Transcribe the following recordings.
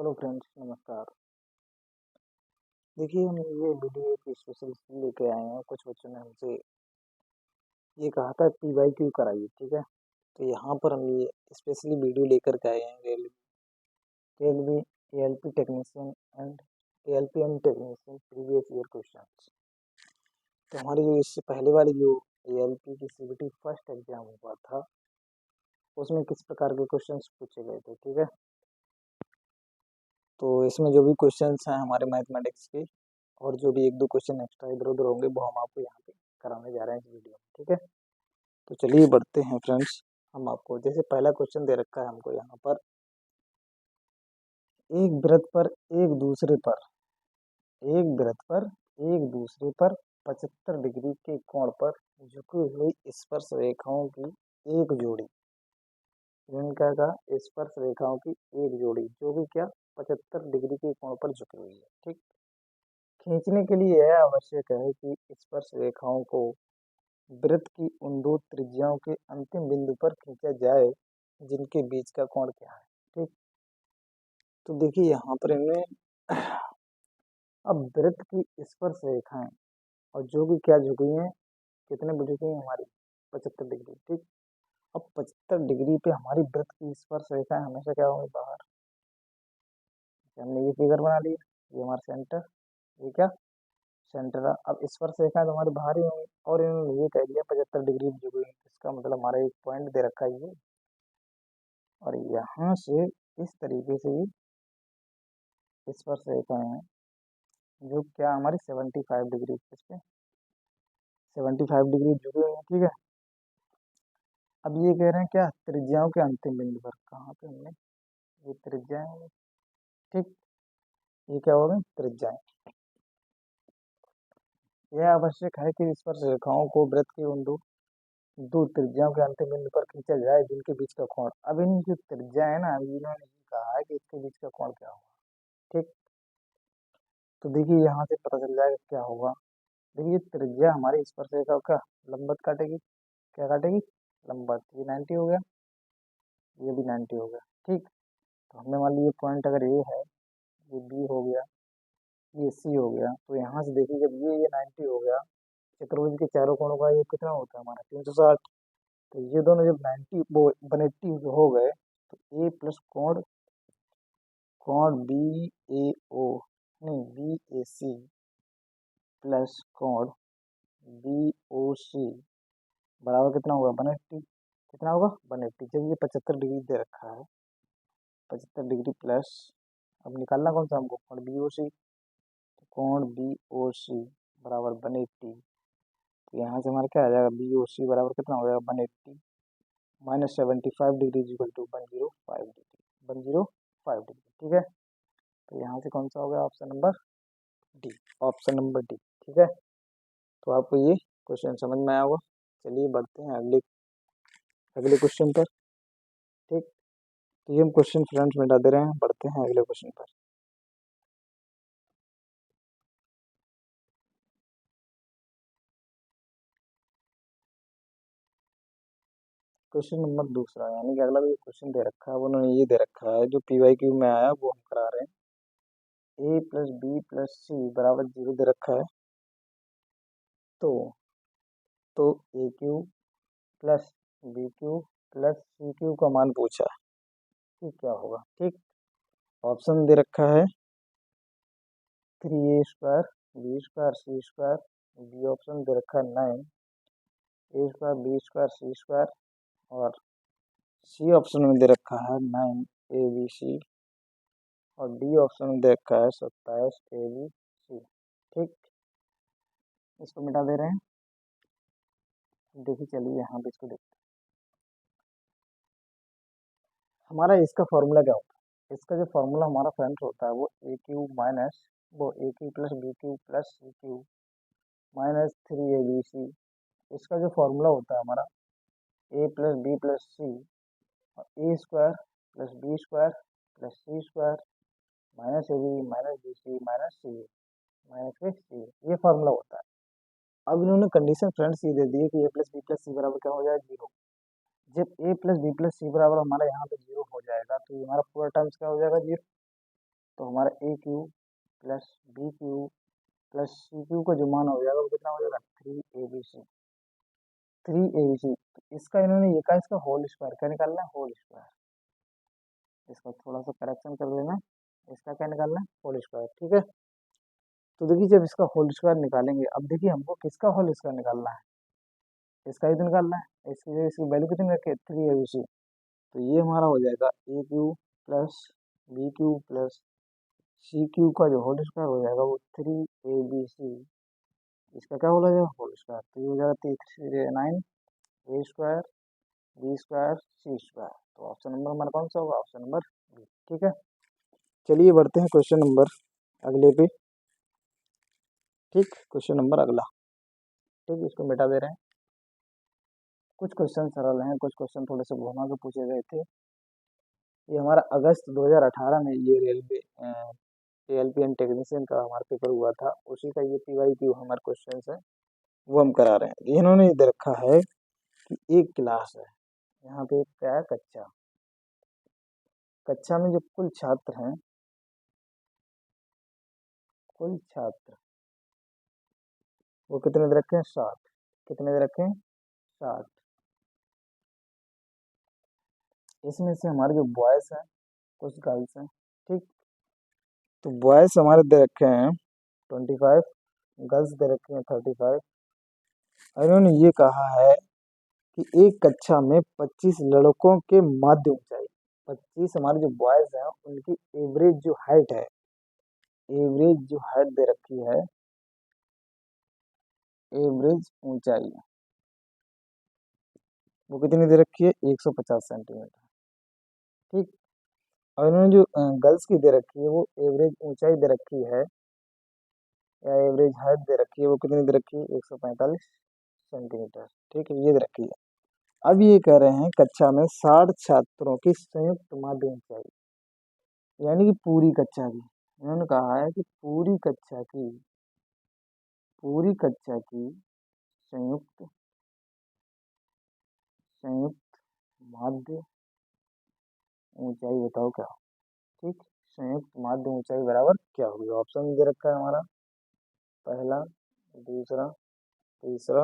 Hello friends, नमस्कार। देखिए, हम ये वीडियो एक स्पेशल इसलिए लेके आए हैं। कुछ बच्चों ने हमसे ये कहा था PYQ कराइए, ठीक है। तो यहाँ पर हम ये स्पेशली वीडियो लेकर के आए हैं railway ALP technician and ALP and technician previous year questions. तो हमारी जो इससे पहले वाली जो ALP की CBT फर्स्ट एग्जाम हुआ था, उसमें किस प्रकार के क्वेश्चंस पूछे गए थे, ठीक है। तो इसमें जो भी क्वेश्चंस हैं हमारे मैथमेटिक्स के, और जो भी एक दो क्वेश्चन एक्स्ट्रा इधर उधर होंगे, वो हम आपको यहाँ पे कराने जा रहे हैं इस वीडियो में, ठीक है। तो चलिए बढ़ते हैं फ्रेंड्स। हम आपको जैसे पहला क्वेश्चन दे रखा है हमको यहाँ पर, एक वृत्त पर एक दूसरे पर एक वृत्त पर एक दूसरे पर 75 डिग्री के कोण पर झुकी हुई स्पर्श रेखाओं की एक जोड़ी, जिनका का स्पर्श रेखाओं की एक जोड़ी जो भी क्या 75 डिग्री के कोण पर झुकी हुई है, ठीक। खींचने के लिए यह आवश्यक है कि स्पर्श रेखाओं को वृत्त की उन दो त्रिज्याओं के अंतिम बिंदु पर खींचा जाए जिनके बीच का कोण क्या है, ठीक। तो देखिए यहाँ पर इनमें अब वृत्त की स्पर्श रेखाएं और जो भी क्या झुकी हैं, कितने पे झुकी हैं हमारी 75 डिग्री, ठीक। अब 75 डिग्री पे हमारी वृत्त की स्पर्श रेखाएं हमेशा क्या होंगी, बाहर। हमने ये फिगर बना लिया, ये हमारा सेंटर, ये क्या सेंटर है। अब स्पर्श रेखाएं तो हमारी बाहर ही होंगी, और इन्होंने ये कह दिया 75 डिग्री पे झुकी हुई, इसका मतलब हमारा एक पॉइंट दे रखा है ये, और यहाँ से इस तरीके से स्पर्श रेखाएं हैं जो क्या हमारी 75 डिग्री इस पे 75 डिग्री झुकी हुई है, ठीक है। अब ये कह रहे हैं क्या त्रिज्याओं के अंतिम बिंदु पर, कहाँ पे हमने ये त्रिज्याएं होंगी, ठीक। ये क्या होगा, त्रिज्याएं। यह आवश्यक है कि स्पर्श रेखाओं को वृत्त की उन दो दो त्रिज्याओं के अंतिम बिंदु पर खींचा जाए जिनके बीच का कोण। अब इन जो त्रिज्या है ना, अभी इन्होंने ये कहा है कि इसके बीच का कोण क्या होगा, ठीक। तो देखिए यहाँ से पता चल जाएगा क्या होगा। देखिए त्रिज्या हमारी स्पर्श रेखा का लंबवत काटेगी, क्या काटेगी, लंबवत। ये 90 हो गया, ये भी 90 हो गया, ठीक। तो हमने मान लीजिए पॉइंट अगर ये है, ये बी हो गया, ये सी हो गया, तो यहाँ से देखिए जब ये 90 हो गया, चतुर्भुज के चारों कोणों का ये कितना होता है हमारा 360। तो ये दोनों जब 90 वो 180 हो गए, तो ए प्लस कोण कोण बी ए ओ नहीं बी ए सी प्लस कोण बी ओ सी बराबर कितना होगा, 180। कितना होगा, 180। जब ये 75 डिग्री दे रखा है, 75 डिग्री प्लस, अब निकालना कौन सा हमको, कोण बी ओ सी। कोण बी ओ सी बराबर 180। तो यहाँ से हमारा क्या आ जाएगा, बी ओ सी बराबर कितना हो जाएगा, 180 minus 75 degree equal to 105 degree, 105 degree, ठीक है। तो यहाँ से कौन सा हो गया, option number D, option number D, ठीक है। तो आपको ये क्वेश्चन समझ में आया होगा। चलिए बढ़ते हैं अगले अगले क्वेश्चन पर, ठीक। तो ये हम क्वेश्चन फ्रेंड्स मिटा दे रहे हैं, बढ़ते हैं अगले क्वेश्चन पर। क्वेश्चन नंबर दूसरा, यानी कि अगला भी क्वेश्चन दे रखा है, उन्होंने ये दे रखा है जो PYQ में आया वो हम करा रहे हैं। a plus B plus C बराबर 0 दे रखा है। तो तो A cube plus B cube plus C cube का मान पूछा कि क्या होगा, ठीक। ऑप्शन दे रखा है 3a स्क्वायर बी स्क्वायर सी स्क्वायर, बी ऑप्शन दे रखा है 9 ए स्क्वायर बी स्क्वायर सी स्क्वायर, और सी ऑप्शन में दे रखा है 9 ए बी सी, और डी ऑप्शन में दे रखा है 27 ए बी सी, ठीक। इसको मिटा दे रहे हैं। देखिए चलिए यहाँ पे इसको देखते हैं। हमारा इसका फॉर्मूला क्या होता है, इसका जो फॉर्मूला हमारा फ्रेंड्स होता है वो ए क्यू माइनस वो A cube plus B cube plus C cube minus 3 ABC। इसका जो फॉर्मूला होता है हमारा A plus B plus C और A square plus B square plus C square minus A B minus B C minus C A minus के C, ये formula होता है। अब इन्होंने कंडीशन फ्रेंड्स ये दे दी है कि ए प्लस बी प्लस सी बराबर क्या हो जाए, 0। जब ए प्लस बी प्लस सी बराबर हमारा यहाँ पे 0 हो जाएगा, तो ये हमारा पूरा टर्म्स क्या हो जाएगा, 0। तो हमारा A cube plus B cube plus C cube का जो मान हो जाएगा वो कितना हो जाएगा 3 ABC। 3 ABC, इसका इन्होंने ये कहा इसका होल स्क्वायर क्या निकालना है, होल स्क्वायर। इसका थोड़ा सा करेक्शन कर देना, इसका क्या निकालना है, होल स्क्वायर। ठीक है, तो देखिए जब इसका होल स्क्वायर निकालेंगे, अब देखिए हमको किसका होल स्क्वायर निकालना है, इसका ही तो निकालना है। इसकी जगह इसकी वैल्यू कितनी रखे, 3 ABC। तो ये हमारा हो जाएगा A cube plus B cube plus C cube का जो होल स्क्वायर हो जाएगा वो 3 ABC। इसका क्या हो जाएगा, होल स्क्वायर। तो ये हो जाएगा 3 9 ए स्क्वायर बी स्क्वायर सी स्क्वायर। तो ऑप्शन नंबर हमारा कौन सा होगा, ऑप्शन नंबर बी। ठीक है, चलिए बढ़ते हैं क्वेश्चन नंबर अगले पे। ठीक, क्वेश्चन नंबर अगला। ठीक, इसको मिटा दे रहे हैं। कुछ क्वेश्चन सरल हैं, कुछ क्वेश्चन थोड़े से घुमा के पूछे गए थे। ये हमारा अगस्त 2018 में ये रेलवे एलपीएन टेक्नीशियन का हमारा पेपर हुआ था, उसी का ये PYQ हमारे क्वेश्चन है, वो हम करा रहे हैं। इन्होंने इधर रखा है कि एक क्लास है, यहाँ पे क्या है, कक्षा। कक्षा में जो कुल छात्र हैं, कुल छात्र वो कितने दे रखे हैं, 60। कितने दे रखे हैं, 60। इसमें से हमारे जो बॉयज हैं कुछ गर्ल्स हैं। ठीक, तो बॉयज हमारे दे रखे हैं 25, गर्ल्स दे रखे हैं 35। और इन्होंने ये कहा है कि एक कक्षा में 25 लड़कों के माध्य ऊंचाई, 25 हमारे जो बॉयज हैं उनकी एवरेज जो हाइट है, एवरेज जो हाइट दे रखी है, एवरेज ऊंचाई वो कितनी दे रखी है, 150 सेंटीमीटर। ठीक, और इन्होंने जो गर्ल्स की दे रखी है वो एवरेज ऊंचाई दे रखी है या एवरेज हाइट दे रखी है, वो कितनी दे रखी है, 145 सेंटीमीटर। ठीक है, ये दे रखी है। अब ये कह रहे हैं कक्षा में 60 छात्रों की संयुक्त माध्य ऊंचाई, यानी कि पूरी कक्षा की। इन्होंने कहा है कि पूरी कक्षा की संयुक्त संयुक्त माध्य ऊंचाई बताओ क्या हो। ठीक, संयुक्त माध्य ऊंचाई बराबर क्या होगी। ऑप्शन दे रखा है हमारा, पहला, दूसरा, तीसरा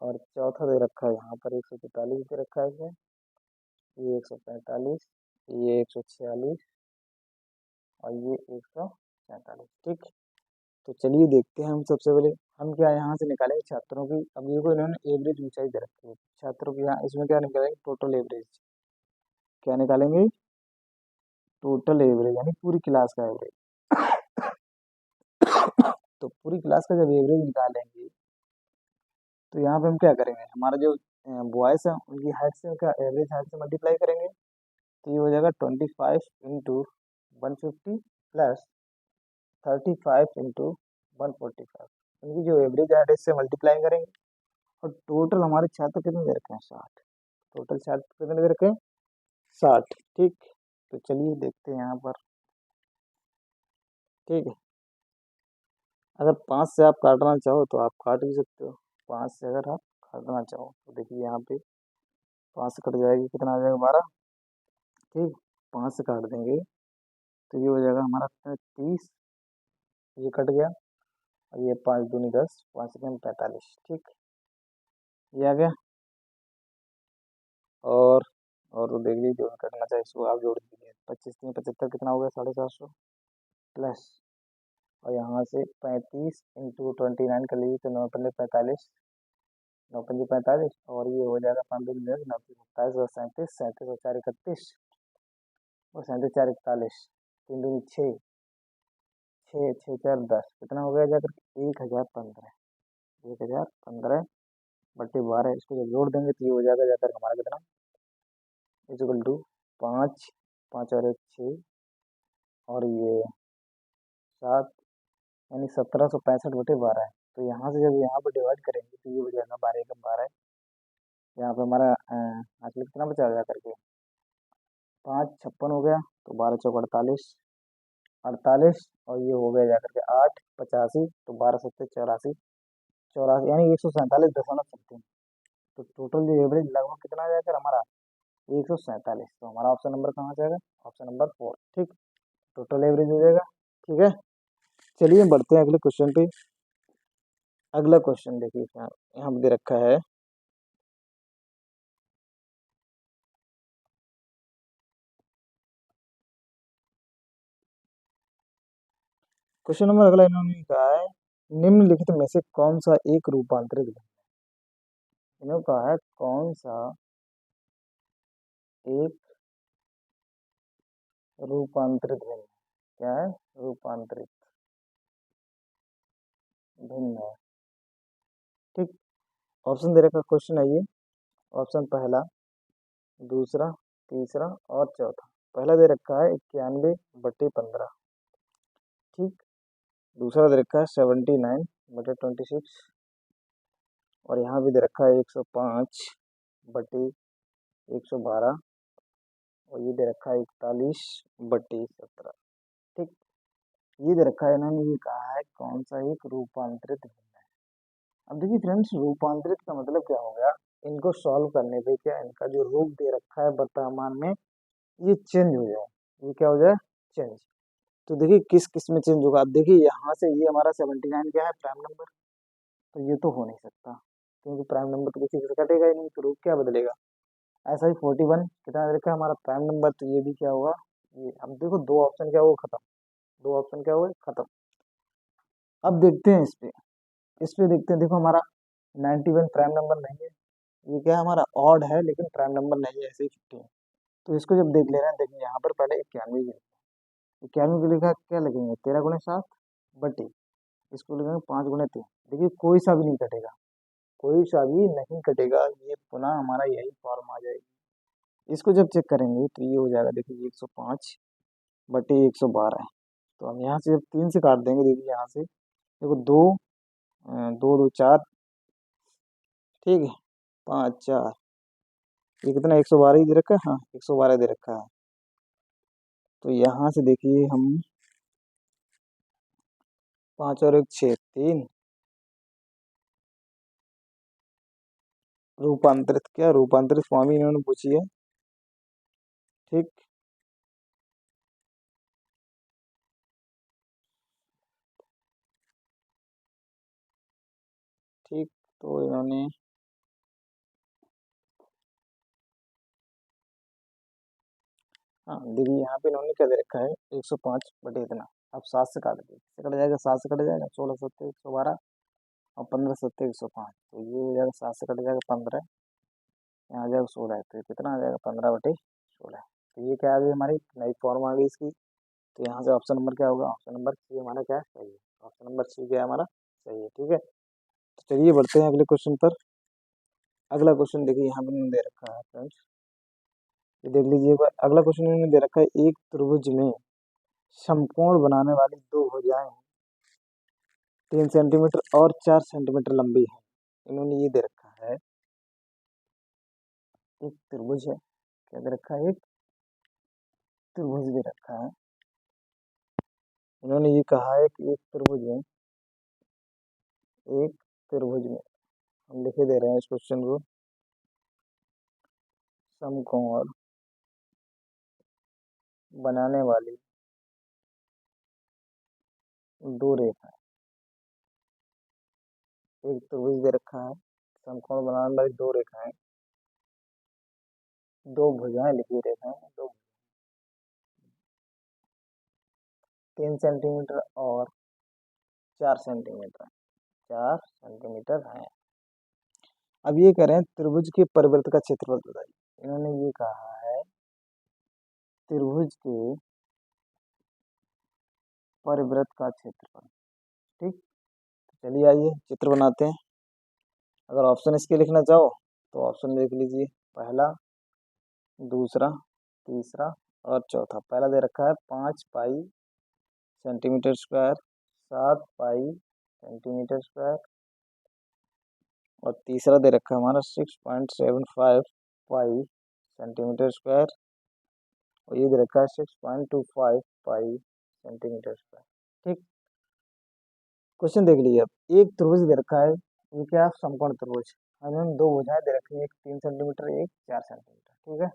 और चौथा दे रखा है यहाँ पर 145 दे रखा है, ये 145, ये 146 और ये 147। ठीक, तो चलिए देखते हैं। हम सबसे पहले हम क्या यहाँ से निकालेंगे छात्रों की। अब देखो इन्होंने एवरेज ऊंचाई दे रखी है छात्रों की, यहाँ इसमें क्या निकालेंगे, टोटल एवरेज। क्या निकालेंगे, टोटल एवरेज, यानी पूरी क्लास का एवरेज। तो पूरी क्लास का जब एवरेज निकालेंगे तो यहाँ पे हम क्या करेंगे, हमारा जो बॉयज़ है उनकी हाइट से क्या, एवरेज हाइट से मल्टीप्लाई करेंगे। तो ये हो जाएगा 25 × 150 प्लस 35 × 145। इनकी जो एवरेज हाइट है इससे मल्टीप्लाई करेंगे। और टोटल हमारे छात्र कितने दे रखे हैं, 60। टोटल छात्र कितने दे रखे हैं, 60। ठीक, तो चलिए देखते हैं यहाँ पर। ठीक है, अगर 5 से आप काटना चाहो तो आप काट भी सकते हो। 5 से अगर आप काटना चाहो तो देखिए यहाँ पे 5 से कट जाएगी, कितना आ जाएगा, 12। ठीक, 5 से काट देंगे तो ये हो जाएगा हमारा 30, ये कट गया। और ये 5 दूनी 10, 5 से 45। ठीक, ये आ गया। और तो देख लीजिए जो कटना चाहिए इसको आप जोड़ दीजिए, 25 × 3 = 75, कितना हो गया, 750 प्लस। और यहाँ से 35 × 29 कर लीजिए तो 9 × 45, 9 × 45 और ये हो जाएगा 5 दूनी 10, 9 × 27 और 37, 37 और 4 = 31 और 37 4 = 41, 3 दूनी 6, 6 6 4 10, कितना हो गया जाकर 1015। 1015 बट्टे 12, इसको जब जोड़ देंगे तो ये हो जाएगा जाकर हमारा कितना, इक्वल टू 5, 5 और 1 6 और ये 7, यानी 1765/12 है। तो यहाँ से जब यहाँ पर डिवाइड करेंगे तो ये हो जाएगा 12 × 12। यहाँ पे हमारा आखिर कितना बचा जा करके, 5 56 हो गया, तो 12 चौक 48, 48 और ये हो गया जाकर के 8 85, तो 12 7 84, 84 यानी 147.समथिंग। तो टोटल जो एवरेज लगभग कितना आ जाएगा हमारा, 147। तो हमारा ऑप्शन नंबर कहाँ आ जाएगा, ऑप्शन नंबर 4। ठीक, टोटल एवरेज हो जाएगा। ठीक है, चलिए बढ़ते हैं अगले क्वेश्चन पे। अगला क्वेश्चन देखिए यहाँ यहाँ पे दे रखा है। क्वेश्चन नंबर अगला इन्होंने कहा है, निम्नलिखित में से कौन सा एक रूपांतरित भिन्न। इन्होंने कहा है कौन सा एक रूपांतरित भिन्न। क्या है? रूपांतरित भिन्न है। ठीक, ऑप्शन दे रखा क्वेश्चन है ये। ऑप्शन पहला, दूसरा, तीसरा और चौथा। पहला दे रखा है 91/15। ठीक, दूसरा दे रखा है 79/26। और यहाँ भी दे रखा है 105/112। और ये दे रखा है 41/17। ठीक, ये दे रखा है, इन्होंने ये कहा है कौन सा एक रूपांतरित भिन्न है। अब देखिए फ्रेंड्स, रूपांतरित का मतलब क्या हो गया, इनको सॉल्व करने पे क्या इनका जो रूप दे रखा है वर्तमान में ये चेंज हो जाए। ये क्या हो जाए? चेंज। तो देखिए किस किस में चेंज होगा। अब देखिए यहाँ से ये हमारा 79 क्या है? Prime number. तो ये तो हो नहीं सकता, क्योंकि प्राइम नंबर तो किसी से कटेगा ही नहीं, तो रूप क्या बदलेगा। ऐसा ही 41 कितना दे रखा है हमारा? Prime number. तो ये भी क्या होगा? ये। अब देखो दो ऑप्शन क्या हुआ? खत्म। दो ऑप्शन क्या हुए? खत्म। अब देखते हैं इस पे। इस पे देखते हैं, देखो हमारा 91 प्राइम नंबर नहीं है। ये क्या है? हमारा ऑड है लेकिन प्राइम नंबर नहीं है, ऐसे ही 15। तो इसको जब देख ले रहे हैं, देखिए यहाँ पर पहले 91 की, 91 की लिखा क्या लगेंगे? 13 × 7/। इसको लिखेंगे 5 × 3। देखिए कोई सा भी नहीं कटेगा, कोई सा भी नहीं कटेगा। ये पुनः हमारा यही फॉर्म आ जाएगी। इसको जब चेक करेंगे तो ये हो जाएगा, देखिए 105/112 है। तो हम यहाँ से जब 3 से काट देंगे, देखिए यहाँ से देखो दो, दो दो चार। ठीक है, 5 4, ये कितना? 112 ही दे रखा है। हाँ, 112 दे रखा है। तो यहाँ से देखिए हम 5 और 1 6 3। रूपांतरित, क्या रूपांतरित फॉर्म ही इन्होंने पूछी है। ठीक, ठीक। तो इन्होंने, हाँ देखिए यहाँ पे इन्होंने क्या दे रखा है? 105/इतना। अब 7 से काट दीजिए, किससे कट जाएगा? 7 से कट जाएगा। 16 7 112 और 15 7 105। तो ये हो जाएगा, 7 से कट जाएगा 15, यहाँ आ जाएगा 16। तो ये कितना आ जाएगा? 15/16। तो ये क्या आ गई? हमारी नई फॉर्म आ गई इसकी। तो यहाँ से ऑप्शन नंबर क्या होगा? ऑप्शन नंबर सी हमारा क्या है? सही है। ऑप्शन नंबर सी क्या है हमारा? सही है। ठीक है, तो चलिए बढ़ते हैं अगले क्वेश्चन पर। अगला क्वेश्चन देखिए यहाँ पे दे रखा है फ्रेंड्स, ये देख लीजिए एक बार। अगला क्वेश्चन इन्होंने दे रखा है, एक त्रिभुज में समकोण बनाने वाली दो भुजाएं 3 सेंटीमीटर और 4 सेंटीमीटर लंबी है। इन्होंने ये दे रखा है, एक त्रिभुज है। क्या दे रखा है? एक त्रिभुज दे रखा है। इन्होंने ये कहा है कि एक त्रिभुज में, एक त्रिभुज में हम लिखे दे रहे हैं इस क्वेश्चन को, समकोण बनाने वाली दो रेखा। एक त्रिभुज दे रखा है, समकोण बनाने वाली दो रेखाएं, दो भुजाएं लिखी रेखाएं, दो 3 सेंटीमीटर और 4 सेंटीमीटर, 4 सेंटीमीटर है। अब ये कह रहे हैं त्रिभुज के परिवृत्त का क्षेत्रफल बताइए। इन्होंने ये कहा है त्रिभुज के परिवृत्त का क्षेत्रफल। ठीक, चलिए आइए चित्र बनाते हैं। अगर ऑप्शन इसके लिखना चाहो तो ऑप्शन लिख लीजिए, पहला, दूसरा, तीसरा और चौथा। पहला दे रखा है 5 पाई सेंटीमीटर स्क्वायर, 7 पाई सेंटीमीटर स्क्वायर। और तीसरा दे रखा है हमारा 6.75 पाई सेंटीमीटर स्क्वायर। और ये दे रखा है 6.25 पाई सेंटीमीटर स्क्वायर। ठीक, क्वेश्चन देख लीजिए। अब एक त्रिभुज दे रखा है, ये क्या है? समकोण त्रिभुज। हमें दो भुजाएं दे रखी है, एक 3 सेंटीमीटर, एक 4 सेंटीमीटर। ठीक है,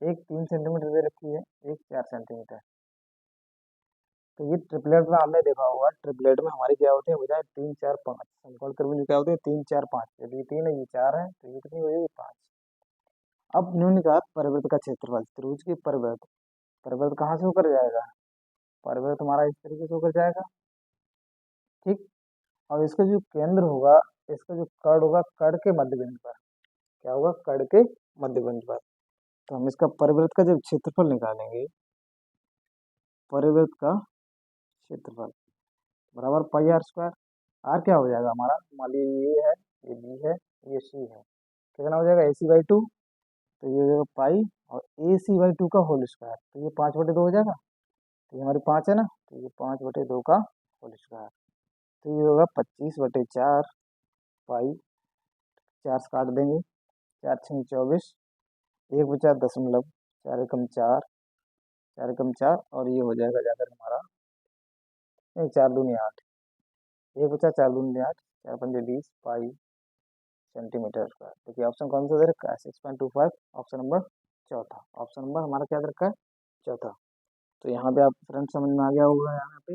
एक 3 सेंटीमीटर दे रखी है, एक 4 सेंटीमीटर। तो ये ट्रिपलेट में आपने देखा होगा, ट्रिपलेट में हमारी क्या होती है भुजाएं, 3 4 5। समकोण त्रिभुज क्या होते हैं, 3 4 5। यदि ये 3 है, ये 4 है, तो ये कितनी हो जाएगी, 5। अब इन्होंने कहा परिवृत्त का क्षेत्रफल, त्रिभुज की परिवृत्त। परिवृत्त कहाँ से होकर जाएगा, परिवृत्त हमारा इस तरीके से होकर जाएगा, ठीक। और इसका जो केंद्र होगा, इसका जो कर्ण होगा, कर्ण के मध्य बिंदु पर, क्या होगा, कर्ण के मध्य बिंदु पर। तो हम इसका परिवृत्त का जब क्षेत्रफल निकालेंगे, परिवृत्त का क्षेत्रफल बराबर पाई आर स्क्वायर। आर क्या हो जाएगा हमारा, मान लीजिए ये है, ये बी है, ये सी है, कितना हो जाएगा, AC/2। तो ये हो जाएगा पाई, और AC/2 का होल स्क्वायर, तो ये 5/2 हो जाएगा। तो ये हमारी 5 है ना, तो ये 5/2 का होल स्क्वायर। तो ये होगा 25/4 पाई, 4 से काट देंगे, 4×6 = 24, 1 बचा 0., 4 एकम 4, 4 एकम 4, और ये हो जाएगा जाकर हमारा, नहीं 4 दूनी 8, 1 बचा 4 दूनी 8, 4 पंजे 20 पाई सेंटीमीटर स्क्वायर। देखिए ऑप्शन कौन सा दे रखा है, 6.25, ऑप्शन नंबर चौथा। ऑप्शन नंबर हमारा क्या दे रखा है, चौथा। तो यहाँ पे आप फ्रेंड समझ में आ गया होगा। यहाँ पे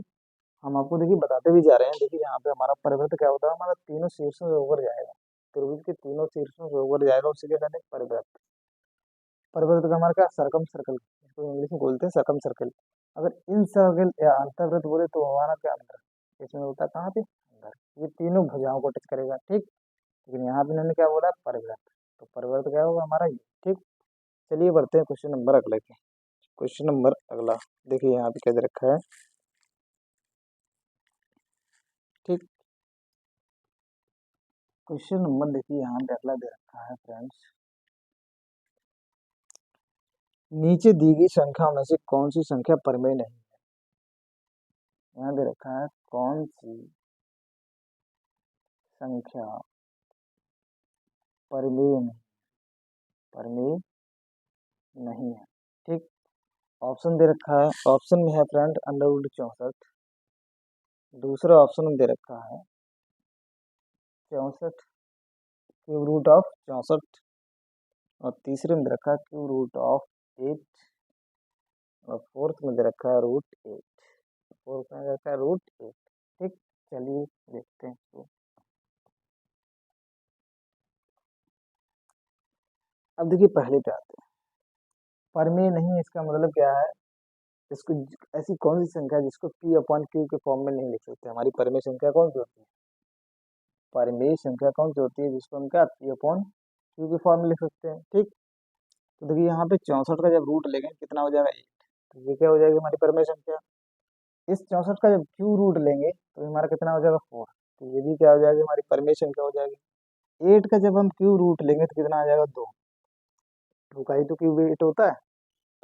हम आपको देखिए बताते भी जा रहे हैं। देखिए यहाँ पे हमारा परिवृत्त क्या होता है, हमारा तीनों शीर्षों से होकर जाएगा, त्रिभुज के तीनों शीर्षों से होकर जाएगा, उसी के कहते हैं परिवृत्त। परिवृत्त का हमारा क्या, सरकम सर्कल, इसको इंग्लिश में बोलते हैं सरकम सर्कल। अगर इन सर्कल या अंतर्वृत्त बोले तो हमारा क्या, अंदर, इसमें होता है कहाँ पे, अंदर। ये तीनों भुजाओं को टच करेगा, ठीक। लेकिन यहाँ पे इन्होंने क्या बोला, परिवृत्त। तो परिवृत्त क्या होगा हमारा ये, ठीक। चलिए बढ़ते हैं क्वेश्चन नंबर अगले पे। क्वेश्चन नंबर अगला देखिए यहाँ पे क्या दे रखा है, ठीक। क्वेश्चन नंबर देखिए यहाँ पे अगला दे रखा है फ्रेंड्स, नीचे दी गई संख्या में से कौन सी संख्या परिमेय नहीं है। यहाँ दे रखा है कौन सी संख्या परिमेय नहीं, परिमेय नहीं है, ठीक। ऑप्शन दे रखा है, ऑप्शन में है फ्रेंड √64, दूसरा ऑप्शन में दे रखा है 64, क्यूब रूट ऑफ 64, और तीसरे में दे रखा है क्यूब रूट ऑफ 8, और फोर्थ में दे रखा है √8, फोर्थ में दे रखा है √8, ठीक। चलिए देखते हैं इसको। अब देखिए पहले पे आते हैं, परिमेय नहीं है, इसका मतलब क्या है, इसको ऐसी कौन सी संख्या है जिसको P/Q के फॉर्म में नहीं लिख सकते। हमारी परिमेय संख्या कौन सी होती है, परिमेय संख्या कौन सी होती है जिसको हम क्या P/Q के फॉर्म में लिख सकते हैं, ठीक। तो देखिए यहाँ पे 64 का जब रूट लेंगे कितना हो जाएगा 8, तो ये क्या हो जाएगी हमारी परिमेय संख्या। इस 64 का जब क्यू रूट लेंगे तो हमारा कितना हो जाएगा 4, तो ये भी क्या हो जाएगी हमारी परिमेय संख्या हो जाएगी। 8 का जब हम क्यू रूट लेंगे तो कितना आ जाएगा 2, 2 का ही तो क्यूब 8 होता है,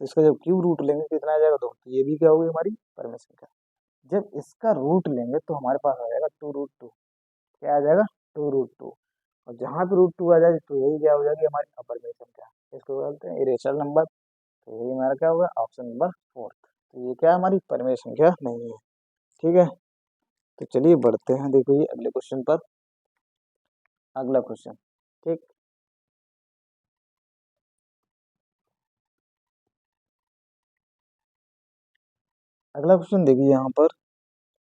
तो इसका जब क्यूब रूट लेंगे कितना आ जाएगा 2, तो ये भी क्या होगी हमारी परिमेय संख्या। जब इसका रूट लेंगे तो हमारे पास आ जाएगा 2√2, क्या आ जाएगा 2√2, और जहाँ पे √2 आ जाए तो यही क्या हो जाएगी हमारी अपरिमेय संख्या, इसको बोलते हैं इरेशनल नंबर। तो यही हमारा क्या होगा ऑप्शन नंबर 4। तो ये क्या हमारी परिमेय संख्या नहीं है, ठीक है। तो चलिए बढ़ते हैं, देखो ये अगले क्वेश्चन पर, अगला क्वेश्चन, ठीक। अगला क्वेश्चन देखिए यहाँ पर,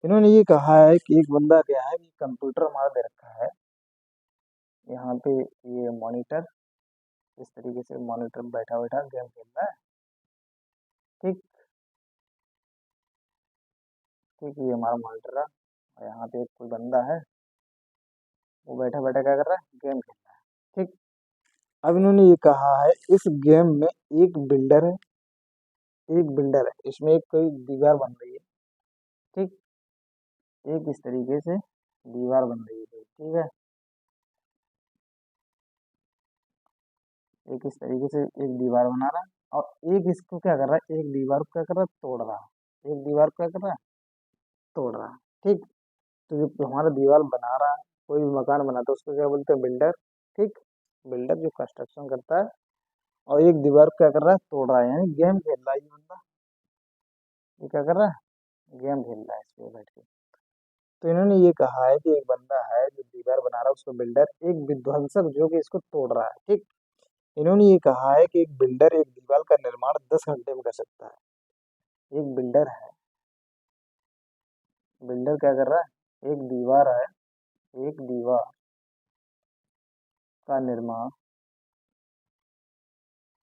इन्होंने ये कहा है कि एक बंदा क्या है कि कंप्यूटर हमारा दे रखा है, यहाँ पे ये मॉनिटर, इस तरीके से मॉनिटर बैठा बैठा गेम खेल रहा है, ठीक। ठीक, ये हमारा मॉनिटर है, और यहाँ पे एक कोई बंदा है, वो बैठा बैठा क्या कर रहा है, गेम खेल रहा है, ठीक। अब इन्होंने ये कहा है इस गेम में एक बिल्डर है, एक बिल्डर है, इसमें एक कोई दीवार बन रही है, ठीक। एक इस तरीके से दीवार बन रही है, ठीक है। एक इस तरीके से एक दीवार बना रहा है, और एक इसको क्या कर रहा है, एक दीवार को क्या कर रहा है, तोड़ रहा है, एक दीवार को क्या कर रहा है, तोड़ रहा है, ठीक। तो जो हमारा दीवार बना रहा है, कोई भी मकान बनाता है उसको क्या बोलते हैं, बिल्डर, ठीक। बिल्डर जो कंस्ट्रक्शन करता है, और एक दीवार को क्या कर रहा है, तोड़ रहा है, यानी गेम खेल रहा है ये बंदा। ये क्या कर रहा है, गेम खेल रहा है इस पे बैठ के। तो इन्होंने ये कहा है कि एक बंदा है जो दीवार बना रहा है, उसको बिल्डर, एक विध्वंसक जो कि इसको तोड़ रहा है, ठीक। इन्होंने ये कहा है कि एक बिल्डर एक दीवार का निर्माण 10 घंटे में कर सकता है। एक बिल्डर है, बिल्डर क्या कर रहा है, एक दीवार है, एक दीवार का निर्माण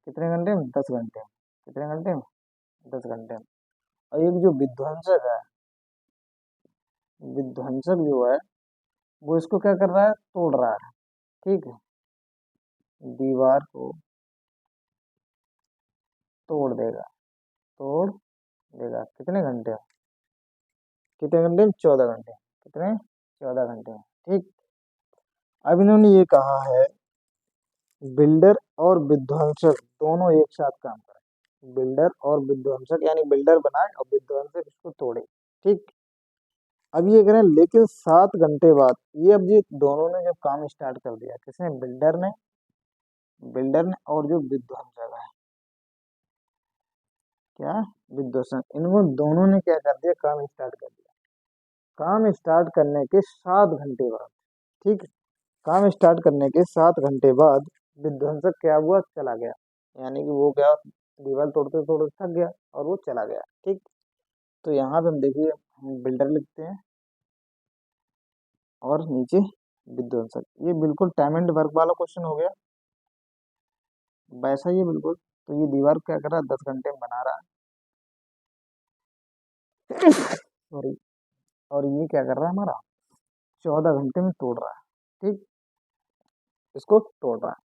कितने घंटे में, 10 घंटे में। कितने घंटे में, 10 घंटे में। और एक जो विध्वंसक है, विध्वंसक जो है वो इसको क्या कर रहा है, तोड़ रहा है। ठीक है, दीवार को तोड़ देगा, तोड़ देगा कितने घंटे में, कितने घंटे में, 14 घंटे। कितने, 14 घंटे में। ठीक। अब इन्होंने ये कहा है बिल्डर और विध्वंसक दोनों एक साथ काम करें। बिल्डर और विध्वंसक यानी बिल्डर बनाए और विध्वंसक इसको तोड़े। ठीक। अब ये करें लेकिन 7 घंटे बाद, ये अब ये दोनों ने जब काम स्टार्ट कर दिया, किसने, बिल्डर ने और जो विध्वंसक है, क्या, विध्वंसक, इनको दोनों ने क्या कर दिया, काम स्टार्ट कर दिया। काम स्टार्ट करने के 7 घंटे बाद, ठीक, काम स्टार्ट करने के 7 घंटे बाद विध्वंसक क्या हुआ, चला गया। यानी कि वो क्या, दीवार तोड़ते तोड़ते थक गया और वो चला गया। ठीक। तो यहाँ पे हम देखिए, हम बिल्डर लिखते हैं और नीचे विध्वंसक। ये बिल्कुल टाइम एंड वर्क वाला क्वेश्चन हो गया, वैसा ही है बिल्कुल। तो ये दीवार क्या कर रहा है, 10 घंटे में बना रहा है। सॉरी। और ये क्या कर रहा है हमारा, 14 घंटे में तोड़ रहा है। ठीक, इसको तोड़ रहा है।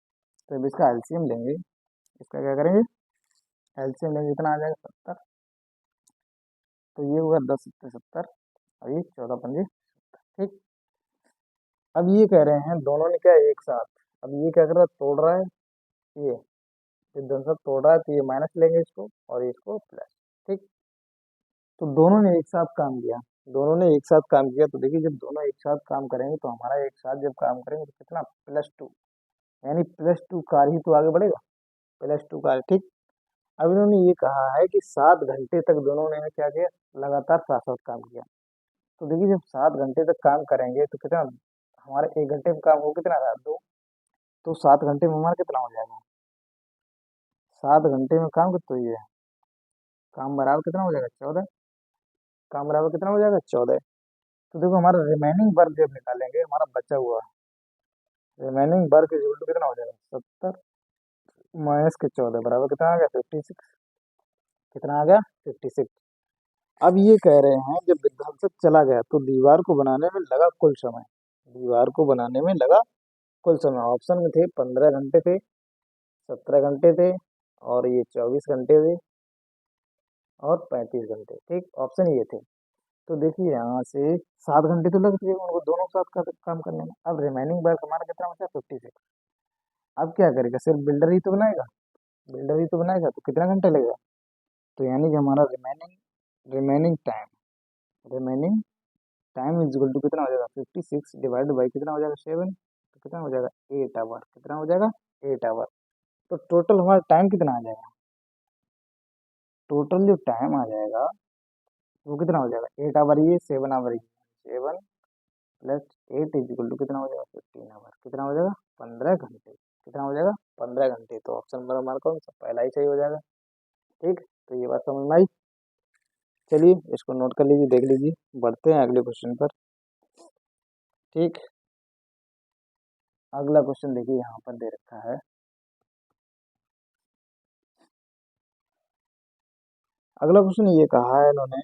तो अब इसका एलसीएम लेंगे, इसका क्या करेंगे, एलसीएम लेंगे, कितना आ जाएगा, 70। तो ये हुआ 10 सत्ते 70, और ये 14 पंजे। ठीक। अब ये कह रहे हैं दोनों ने क्या, एक साथ, अब ये क्या कर रहा है, तोड़ रहा है, ये विध्वंसक तोड़ रहा है, तो ये माइनस लेंगे इसको और इसको प्लस। ठीक। तो दोनों ने एक साथ काम किया, दोनों ने एक साथ काम किया। तो देखिए जब दोनों एक साथ काम करेंगे तो हमारा एक साथ जब काम करेंगे तो कितना, +2, यानी +2 कार ही तो आगे बढ़ेगा, +2 कार। ठीक। अब इन्होंने ये कहा है कि 7 घंटे तक दोनों ने क्या किया, लगातार साथ साथ काम किया। तो देखिए जब 7 घंटे तक काम करेंगे तो कितना, हमारे 1 घंटे में काम हो कितना रहा, 2। तो 7 घंटे में हमारा कितना हो जाएगा, 7 घंटे में काम कितना, तो ये काम बराबर कितना हो जाएगा, 14। काम बराबर कितना हो जाएगा, 14। तो देखो हमारा रिमेनिंग वर्क जब निकालेंगे, हमारा बचा हुआ remaining work is equal to कितना हो जाएगा, 70 माइनस के 14 बराबर कितना आ गया, 56। कितना आ गया, 56। अब ये कह रहे हैं जब विध्वंसक चला गया तो दीवार को बनाने में लगा कुल समय, दीवार को बनाने में लगा कुल समय, ऑप्शन में थे 15 घंटे थे, 17 घंटे थे, और ये 24 घंटे थे, और 35 घंटे। ठीक, ऑप्शन ये थे। तो देखिए यहाँ से 7 घंटे तो लग गए उनको दोनों साथ का काम करने में। अब रिमेनिंग वर्क हमारा कितना बचा, 56। अब क्या करेगा, सिर्फ बिल्डर ही तो बनाएगा, बिल्डर ही तो बनाएगा, तो कितना घंटा लगेगा। तो यानी कि हमारा remaining remaining time remaining time is equal to कितना हो जाएगा, 56 डिवाइड बाई कितना हो जाएगा, 7। तो कितना हो जाएगा, 8 आवर। कितना हो जाएगा, 8 आवर। तो टोटल हमारा टाइम कितना आ जाएगा, टोटल जो टाइम आ जाएगा वो कितना हो जाएगा, 8 आवर ये, 7 आवर ये, 7 प्लस 8 इज इक्वल टू कितना हो जाएगा, 15 आवर। कितना हो जाएगा, 15 घंटे। कितना हो जाएगा, 15 घंटे। तो ऑप्शन नंबर हमारा कौन सा, पहला ही सही हो जाएगा। ठीक। तो ये बात समझ में आई। चलिए इसको नोट कर लीजिए, देख लीजिए, बढ़ते हैं अगले क्वेश्चन पर। ठीक। अगला क्वेश्चन देखिए यहाँ पर दे रखा है, अगला क्वेश्चन ये कहा है इन्होंने,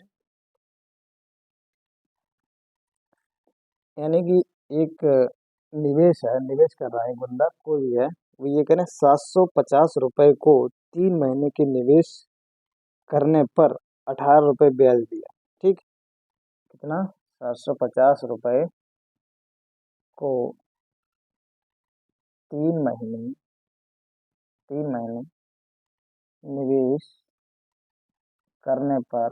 यानी कि एक निवेश है, निवेश कर रहा है एक बंदा, कोई भी है, वो ये कह रहे हैं 750 रुपए को 3 महीने के निवेश करने पर 18 रुपए ब्याज दिया। ठीक। कितना, 750 रुपए को 3 महीने, 3 महीने निवेश करने पर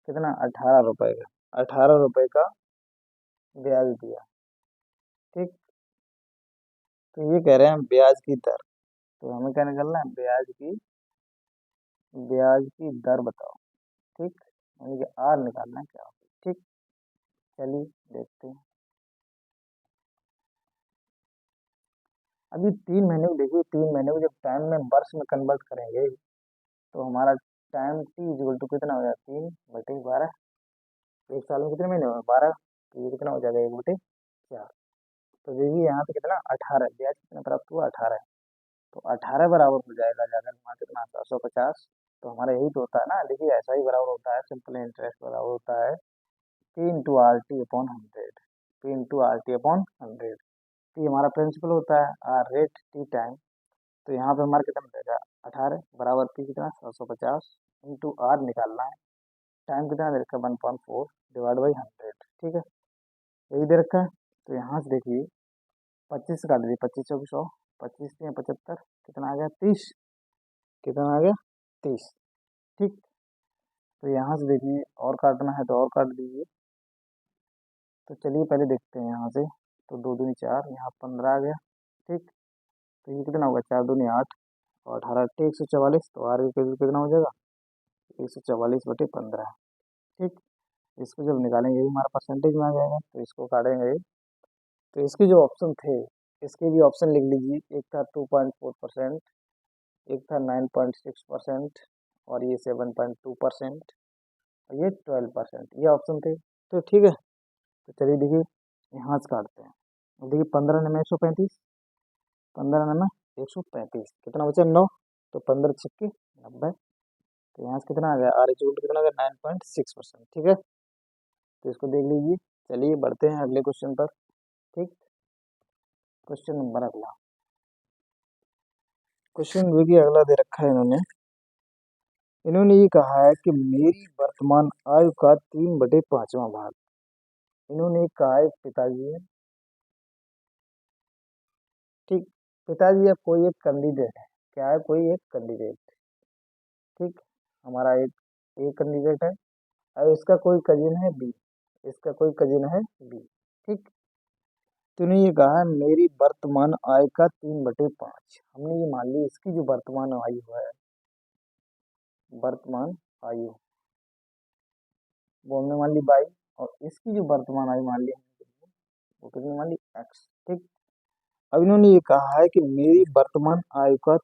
कितना, 18 रुपए का, 18 रुपए का ब्याज दिया। ठीक। तो ये कह रहे हैं ब्याज की दर। तो हमें क्या निकालना है, ब्याज की दर बताओ। ठीक, यानी कि आर निकालना है क्या होगा। ठीक। चलिए देखते हैं। अभी 3 महीने को देखिए, 3 महीने को जब टाइम में वर्ष में कन्वर्ट करेंगे तो हमारा time T is equal to कितना हो जाएगा, 3/12। एक साल में कितने महीने हुए 12, तो ये कितना हो जाएगा 1/4। तो देखिए यहाँ पे कितना 18, ब्याज कितना प्राप्त हुआ 18। तो 18 बराबर हो जाएगा जाकर वहाँ कितना 750। तो हमारा यही तो होता है ना, देखिए ऐसा ही बराबर होता है, सिंपल इंटरेस्ट बराबर होता है P/RT/100। P/RT/100, ये हमारा प्रिंसिपल होता है आर रेट टी टाइम। तो यहाँ पे हमारा कितना रहेगा 18 बराबर पी कितना 750 इंटू आर निकालना है, टाइम कितना दे रखा है 1.4 डिवाइड बाई 100। ठीक है, यही दे रखा है। तो यहाँ से देखिए 25 से काट दीजिए, 25 × 100, 25×3 = 75, कितना आ गया 30, कितना आ गया 30। ठीक, तो यहाँ से देखिए और काटना है तो और काट दीजिए। तो चलिए पहले देखते हैं यहाँ से, तो 2 दूनी 4, यहाँ 15 आ गया। ठीक, तो ये कितना होगा 4 दूनी 8 और 18 144, तो आर की वैल्यू कितना हो जाएगा 144/15। ठीक, इसको जब निकालेंगे ये हमारा परसेंटेज में आ जाएगा, तो इसको काटेंगे। तो इसके जो ऑप्शन थे, इसके भी ऑप्शन लिख लीजिए, एक था 2.4%, एक था 9.6% और ये 7.2% और ये 12%, ये ऑप्शन थे। तो ठीक है, तो चलिए देखिए यहाँ से काटते हैं। देखिए 15 9 135, 15 9 135, कितना बचा 9, तो 15×6 = 90। तो यहाँ से कितना आ गया आर इक्वल कितना आ गया 9.6%। ठीक है, तो इसको देख लीजिए। चलिए बढ़ते हैं अगले क्वेश्चन पर। ठीक, क्वेश्चन नंबर अगला, क्वेश्चन देखिए अगला दे रखा है इन्होंने। इन्होंने ये कहा है कि मेरी वर्तमान आयु का 3/5वां भाग। इन्होंने ये कहा है पिताजी है। ठीक, पिताजी या कोई एक कैंडिडेट है, क्या है कोई एक कैंडिडेट। ठीक, हमारा एक कैंडिडेट है और इसका कोई कजिन है बी, इसका कोई कजिन है बी। ठीक, तूने ये कहा है मेरी वर्तमान आय का 3/5। हमने ये मान ली इसकी जो वर्तमान आयु है, वर्तमान आयु वो हमने मान ली 22, और इसकी जो वर्तमान आयु मान ली हमने, वो कितनी मान ली एक्स। ठीक, अब इन्होंने ये कहा है कि मेरी वर्तमान आयु का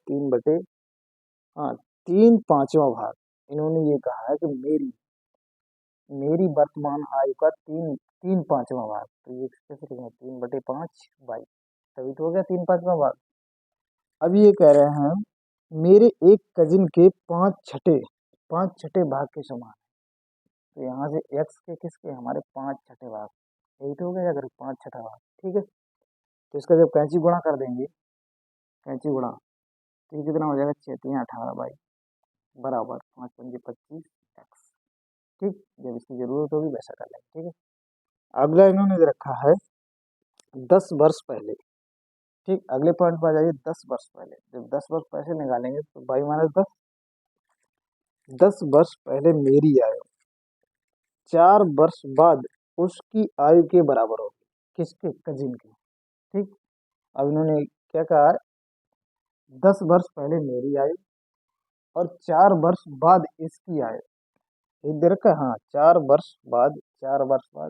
3/5वां भाग। इन्होंने ये कहा है कि मेरी मेरी वर्तमान आयु का 3/5वां भाग। तो ये कैसे लिखेंगे 3/5 22, तभी तो हो गया 3/5वां भाग। अब ये कह रहे हैं मेरे एक कजिन के 5/6 भाग के समान। तो यहाँ से एक्स के किसके हमारे 5/6 भाग, यही तो हो गया अगर 5/6 भाग। ठीक है, तो इसका जब कैंची गुणा कर देंगे, कैंची गुणा, तो ये कितना हो जाएगा 6×3 = 18 बाई बराबर 5×5 = 25 एक्स। ठीक, जब इसकी जरूरत होगी वैसा कर लेंगे। ठीक है, अगला इन्होंने दे रखा है 10 वर्ष पहले। ठीक, अगले पॉइंट पर आ जाइए। 10 वर्ष पहले, जब 10 वर्ष पैसे निकालेंगे तो बाई माइनस 10, 10 वर्ष पहले मेरी आयु 4 वर्ष बाद उसकी आयु के बराबर होगी, किसके कजिन की। ठीक, अब इन्होंने क्या कहा है 10 वर्ष पहले मेरी आयु और 4 वर्ष बाद इसकी आयु, एक दे रखा है हाँ 4 वर्ष बाद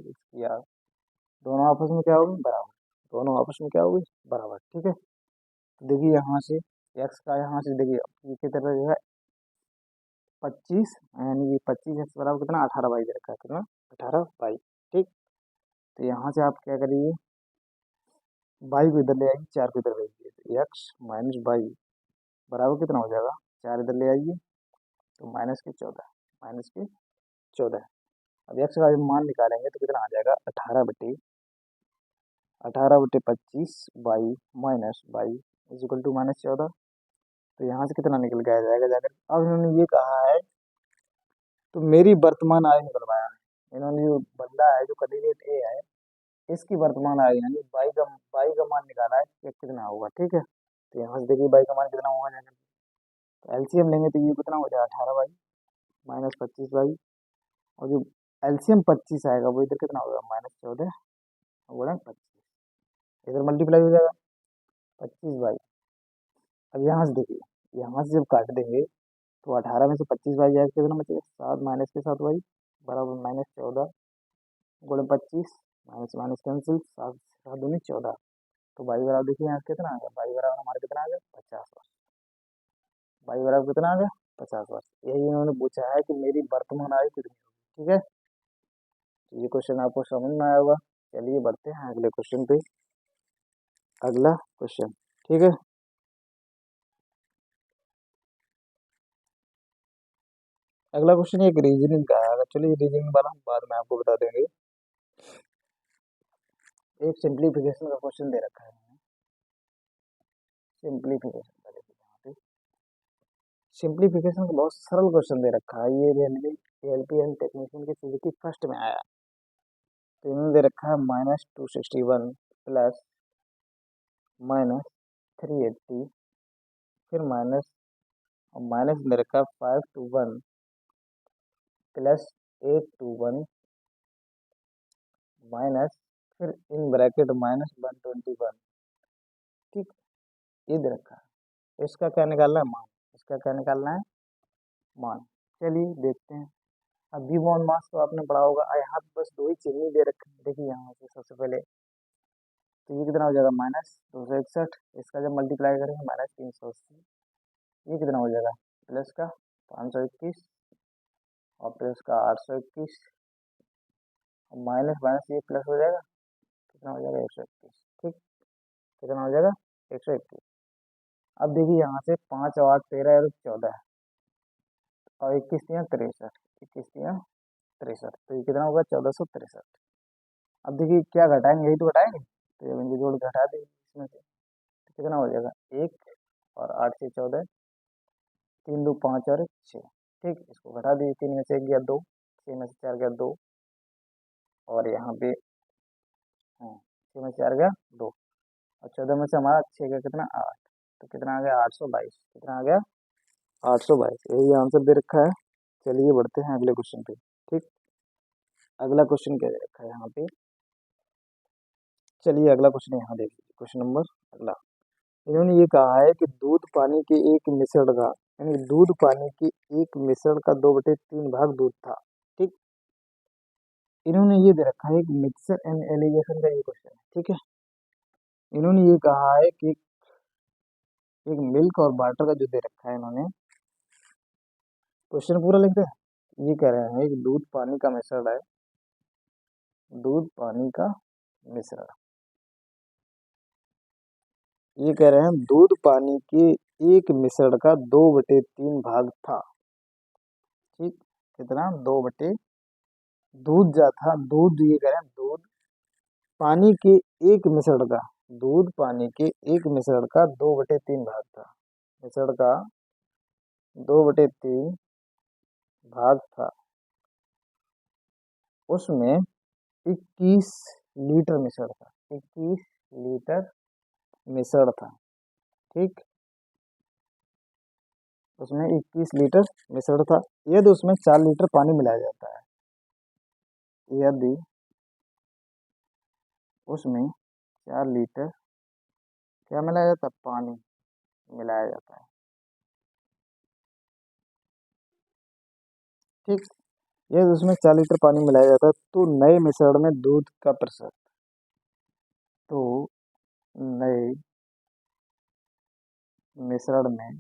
इसकी आयु, दोनों आपस में क्या होगी बराबर, दोनों आपस में क्या होगी बराबर। ठीक है, तो देखिए यहाँ से एक्स का, यहाँ से देखिए ये कितना जो है 25, यानी कि 25 एक्स बराबर कितना 18 बाई दे रखा है, कितना 18 बाई। ठीक, तो यहाँ से आप क्या करिए बाई को इधर ले आइए, 4 को इधर भेज दिए, तो एक्स माइनस बाई बराबर कितना हो जाएगा 4 इधर ले आइए तो -14, -14। अब एक्स का जब मान निकालेंगे तो कितना आ जाएगा 18/25 by minus by equal to -14। तो यहाँ से कितना निकल के आ जाएगा जाकर। अब इन्होंने ये कहा है तो मेरी वर्तमान आय निकलवाया है इन्होंने, जो बंदा है जो कैंडिडेट ए है इसकी वर्तमान आय यानी बाई का मान निकाला है कि कितना होगा। ठीक है, तो यहाँ से देखिए बाई का मान कितना होगा जाकर, तो एलसीएम लेंगे तो ये कितना हो जाएगा 18 बाई -25 बाई, और जो एलसीएम 25 आएगा वो इधर कितना होगा -14 गुणा 25, इधर मल्टीप्लाई हो जाएगा 25 बाई। अब यहाँ से देखिए, यहाँ से जब काट देंगे तो 18 में से 25 बाई जाएगा कितना बचेगा 7 माइनस के 7 बाई बराबर -14 गुणे 25, माइनस माइनस कैंसिल, 7 7 दूनी 14। तो बाई बराबर देखिए यहाँ कितना आ गया, बाई बराबर हमारे कितना आ गया 50 वर्ष, बाई बराबर कितना आ गया 50 वर्ष। यही इन्होंने पूछा है कि मेरी वर्तमान आयु कितनी होगी। ठीक है, ये क्वेश्चन आपको समझ में आया होगा। चलिए बढ़ते हैं अगले क्वेश्चन पे। अगला क्वेश्चन, ठीक है। अगला क्वेश्चन एक रीजनिंग का है। चलिए रीजनिंग वाला हम बाद में आपको बता देंगे। एक सिंप्लीफिकेशन का क्वेश्चन दे रखा है। सिंप्लीफिकेशन का देखिए यहाँ पे सिंप्लीफिकेशन का बहुत सरल क्वेश्चन दे रखा है। ये रेलवे एलपीएन टेक्नीशियन की सुजुकी फर्स्ट में आया। तो इन्होंने दे रखा है -261 प्लस -380, फिर माइनस, और माइनस दे रखा है 521 प्लस 821 माइनस, फिर इन ब्रैकेट -121। ठीक, ये दे रखा है। इसका क्या निकालना है? मान। इसका क्या निकालना है? मान। चलिए देखते हैं। अब वी वन मास तो आपने पढ़ा होगा। यहाँ पे बस दो ही चिन्ह दे रखे हैं। देखिए यहाँ से सबसे पहले तो ये कितना हो जाएगा? -261। इसका जब मल्टीप्लाई करेंगे -380, ये कितना हो जाएगा? प्लस का 521 और प्लस का 821, और माइनस माइनस ये प्लस हो जाएगा, कितना हो जाएगा? 121। ठीक, कितना हो जाएगा? 121। अब देखिए यहाँ से 5 और 8 13 और 14 और 21 तिया 63, 21 तिया 63, तो ये कितना होगा? 1463। अब देखिए क्या घटाएंगे? यही तो घटाएंगे, तो ये इनकी जोड़ घटा देंगे इसमें से, तो कितना हो जाएगा? 1 और 8 से 14, 3 2 5 और 6। ठीक, इसको घटा दीजिए। 3 में से 1 गया 2, 6 में से 4 गया 2, और यहाँ पे 6 में से 4 गया 2, और 14 में से हमारा 6 गया कितना? 8, तो कितना आ गया? 822। कितना आ गया? 822। यही आंसर दे रखा है। चलिए बढ़ते हैं अगले क्वेश्चन पे। ठीक, अगला क्वेश्चन क्या दे रखा है यहाँ पे? चलिए अगला क्वेश्चन यहाँ देख लीजिए। क्वेश्चन नंबर अगला, इन्होंने ये कहा है कि दूध पानी के एक मिश्रण का, यानी दूध पानी के एक मिश्रण का 2/3 भाग दूध था। ठीक, इन्होंने ये दे रखा है एक मिक्सर एंड एलिगेशन का ये क्वेश्चन है। ठीक है, इन्होंने ये कहा है कि एक मिल्क और वाटर का जो दे रखा है इन्होंने, क्वेश्चन पूरा लिख दे। ये कह रहे हैं एक दूध पानी का मिश्रण है, दूध पानी का मिश्रण। ये कह रहे हैं दूध पानी के एक मिश्रण का 2/3 भाग था। ठीक, कितना? 2 बटे, दूध जा था, दूध, ये कह रहे हैं दूध पानी के एक मिश्रण का, दूध पानी के एक मिश्रण का 2/3 भाग था। मिश्रण का 2/3 भाग था, उसमें 21 लीटर मिश्रण था। 21 लीटर मिश्रण था। ठीक, उसमें 21 लीटर मिश्रण था। यदि उसमें 4 लीटर पानी मिलाया जाता है, यदि उसमें 4 लीटर क्या मिलाया जाता है? पानी मिलाया जाता है। ठीक, यदि उसमें 4 लीटर पानी मिलाया जाता है तो नए मिश्रण में दूध का प्रतिशत, तो नए मिश्रण में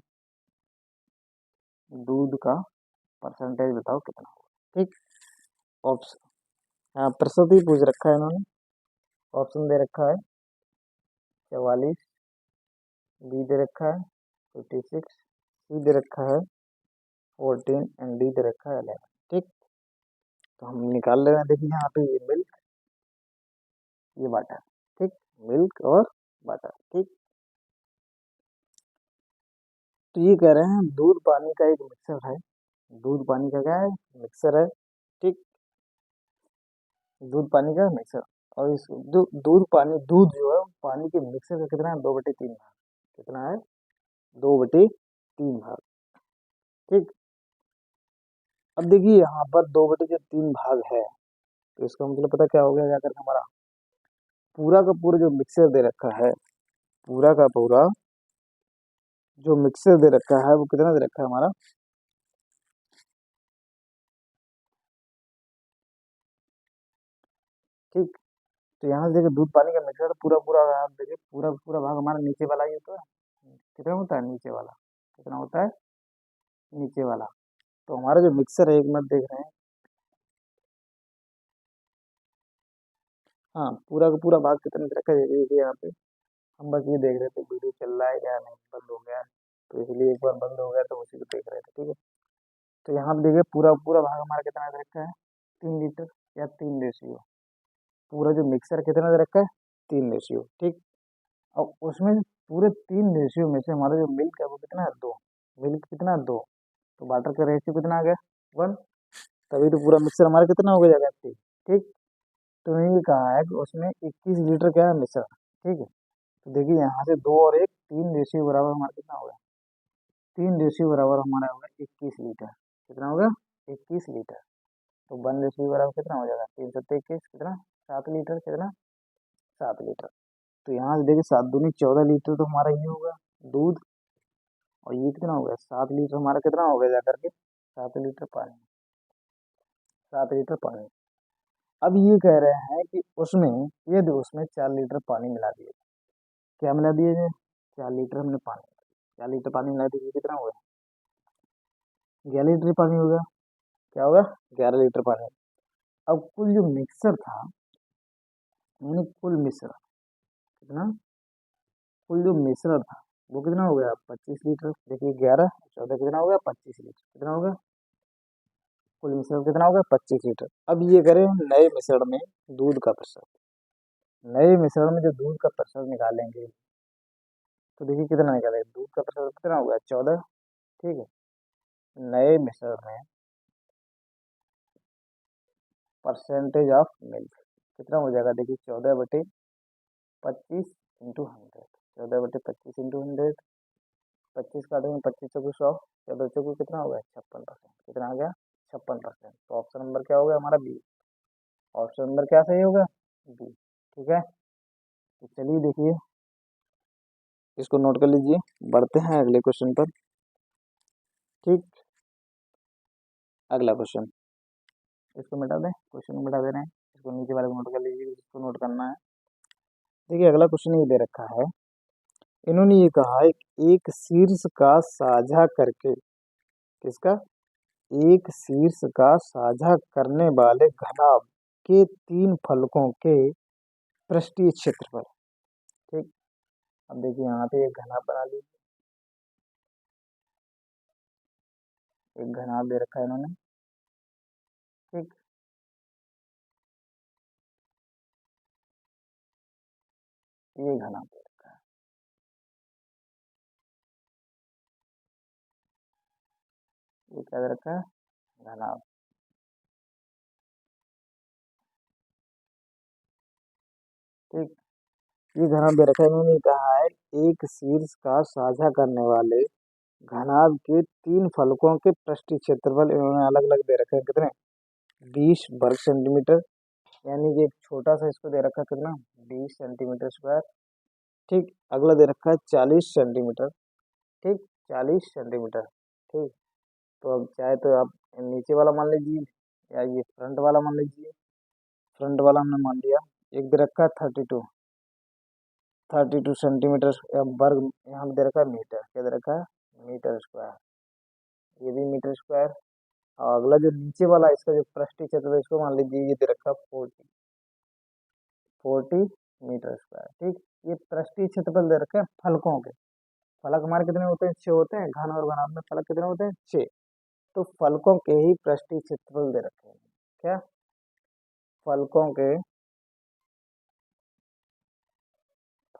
दूध का परसेंटेज बताओ कितना होगा। ठीक, ऑप्शन, हाँ प्रतिशत ही पूछ रखा है इन्होंने। ऑप्शन दे रखा है 44, बी दे रखा है 56, सी दे रखा है 14 एंड डी दे रखा है 11। ठीक, तो हम निकाल ले रहे हैं। देखिए यहाँ पे ये मिल्क, ये वाटर। ठीक, मिल्क और वाटर। ठीक, तो ये कह रहे हैं दूध पानी का एक मिक्सर है। दूध पानी का क्या है? मिक्सर है। ठीक, दूध पानी का मिक्सर, और इस दूध पानी, दूध जो है पानी के मिक्सर का कितना है? 2/3 भाग। कितना है? 2/3 भाग। ठीक, अब देखिए यहाँ पर 2/3 भाग है, तो इसका मतलब पता क्या हो गया जाकर हमारा? पूरा का पूरा जो मिक्सर दे रखा है, पूरा का पूरा जो मिक्सर दे रखा है वो कितना दे रखा है हमारा? ठीक, तो यहाँ से देखिए दूध पानी का मिक्सर पूरा पूरा, आप देखिए पूरा पूरा भाग हमारा नीचे वाला ही होता है। कितना होता है? नीचे वाला। कितना होता है? नीचे वाला। तो हमारा जो मिक्सर है, एक मिनट देख रहे हैं, हाँ, पूरा का पूरा भाग कितने दे रखा है देखिए यहाँ पे। हम बस ये देख रहे थे वीडियो चल रहा है या नहीं, बंद हो गया है, तो इसलिए एक बार बंद हो गया तो उसी को देख रहे थे, ठीक है। तो यहाँ पे देखिए पूरा पूरा भाग हमारा कितना दे रखा है, 3 लीटर या 3 रेशियो। पूरा जो मिक्सर कितना दे रखा है, 3 रेशियो, ठीक। अब उसमें पूरे 3 रेशियो में से हमारा जो मिल्क है वो कितना है, 2। मिल्क कितना है, 2। तो वाटर का रेशियो कितना आ गया, 1। तभी तो पूरा मिक्सर हमारा कितना हो गया जाएगा, ठीक। तो मैंने ये कहा है कि उसमें 21 लीटर क्या है, मिश्रण, ठीक है। तो देखिए यहाँ से 2 और 1, 3 रेशियो बराबर हमारा कितना होगा, 3 रेशियो बराबर हमारा होगा 21 लीटर। कितना होगा, 21 लीटर। तो 1 रेशियो बराबर कितना हो जाएगा, 3 7 21 कितना, 7 लीटर, कितना, 7 लीटर। तो यहाँ से देखिए 7 दूनी 14 लीटर तो हमारा ये होगा दूध। और ये कितना हो गया, 7 लीटर हमारा कितना हो गया जा करके, 7 लीटर पानी, 7 लीटर पानी। अब ये कह रहे हैं कि उसमें, यदि उसमें 4 लीटर पानी मिला दिए, क्या मिला दिए जाए, 4 लीटर हमने पानी, 4 लीटर पानी मिला दीजिए, कितना होगा, 11 लीटर पानी होगा। क्या होगा, 11 लीटर पानी। अब कुल जो मिक्सर था, यानी कुल मिश्रण कितना, कुल जो मिश्रण था वो कितना हो गया, 25 लीटर। देखिए 11 14 कितना हो गया, 25 लीटर, कितना होगा, कुल मिश्रण कितना होगा, 25 लीटर। अब ये करें नए मिश्रण में दूध का प्रतिशत, नए मिश्रण में जो दूध का प्रतिशत निकालेंगे, तो देखिए कितना निकालेंगे, दूध का प्रतिशत कितना होगा, 14, ठीक है। नए मिश्रण में परसेंटेज ऑफ मिल्क कितना हो जाएगा, देखिए 14/25 इंटू 100, 14/25 इंटू 100, 25 काटेंगे, 25 चौको 100, 14 चौको कितना होगा, 56%, कितना आ गया, 56%। तो ऑप्शन नंबर क्या होगा हमारा, बी। ऑप्शन नंबर क्या सही होगा, बी, ठीक है। तो चलिए देखिए, इसको नोट कर लीजिए, बढ़ते हैं अगले क्वेश्चन पर, ठीक। अगला क्वेश्चन, इसको मिटा दें, क्वेश्चन को मिटा दे रहे हैं, इसको नीचे वाले को नोट कर लीजिए, इसको नोट करना है। देखिए अगला क्वेश्चन ये दे रखा है, इन्होंने ये कहा है कि एक शीर्ष का साझा करके, किसका, एक शीर्ष का साझा करने वाले घनाभ के 3 फलकों के पृष्ठीय क्षेत्रफल, ठीक। अब देखिए यहाँ पे एक घनाभ बना लीजिए, एक घनाभ दे रखा है इन्होंने, ठीक। ये घनाभ दे रखा है, ये क्या दे रखा है, घनाभ, ठीक। ये घनाभ दे रखा है, इन्होंने कहा है एक शीर्ष का साझा करने वाले घनाभ के 3 फलकों के पृष्ठीय क्षेत्रफल इन्होंने अलग अलग दे रखे हैं, कितने, 20 वर्ग सेंटीमीटर, यानी कि एक छोटा सा इसको दे रखा है कितना, 20 सेंटीमीटर स्क्वायर, ठीक। अगला दे रखा है 40 सेंटीमीटर, ठीक, 40 सेंटीमीटर, ठीक। तो अब चाहे तो आप नीचे वाला मान लीजिए या ये फ्रंट वाला मान लीजिए। फ्रंट वाला हमने मान लिया। एक दे रखा है 32 वर्ग, यहाँ पे दे रखा है मीटर, क्या दे रखा है, मीटर स्क्वायर, ये भी मीटर स्क्वायर। और अगला जो नीचे वाला इसका जो पृष्ठीय क्षेत्र है इसको मान लीजिए, ये दे रखा है 40 मीटर स्क्वायर, ठीक। ये पृष्ठीय क्षेत्रफल दे रखे हैं फलकों के। फलक हमारे कितने होते हैं, 6 होते हैं, घन और घनाभ में फलक कितने होते हैं, 6। तो फलकों के ही पृष्ठीय क्षेत्रफल दे रखे हैं, क्या, फलकों के,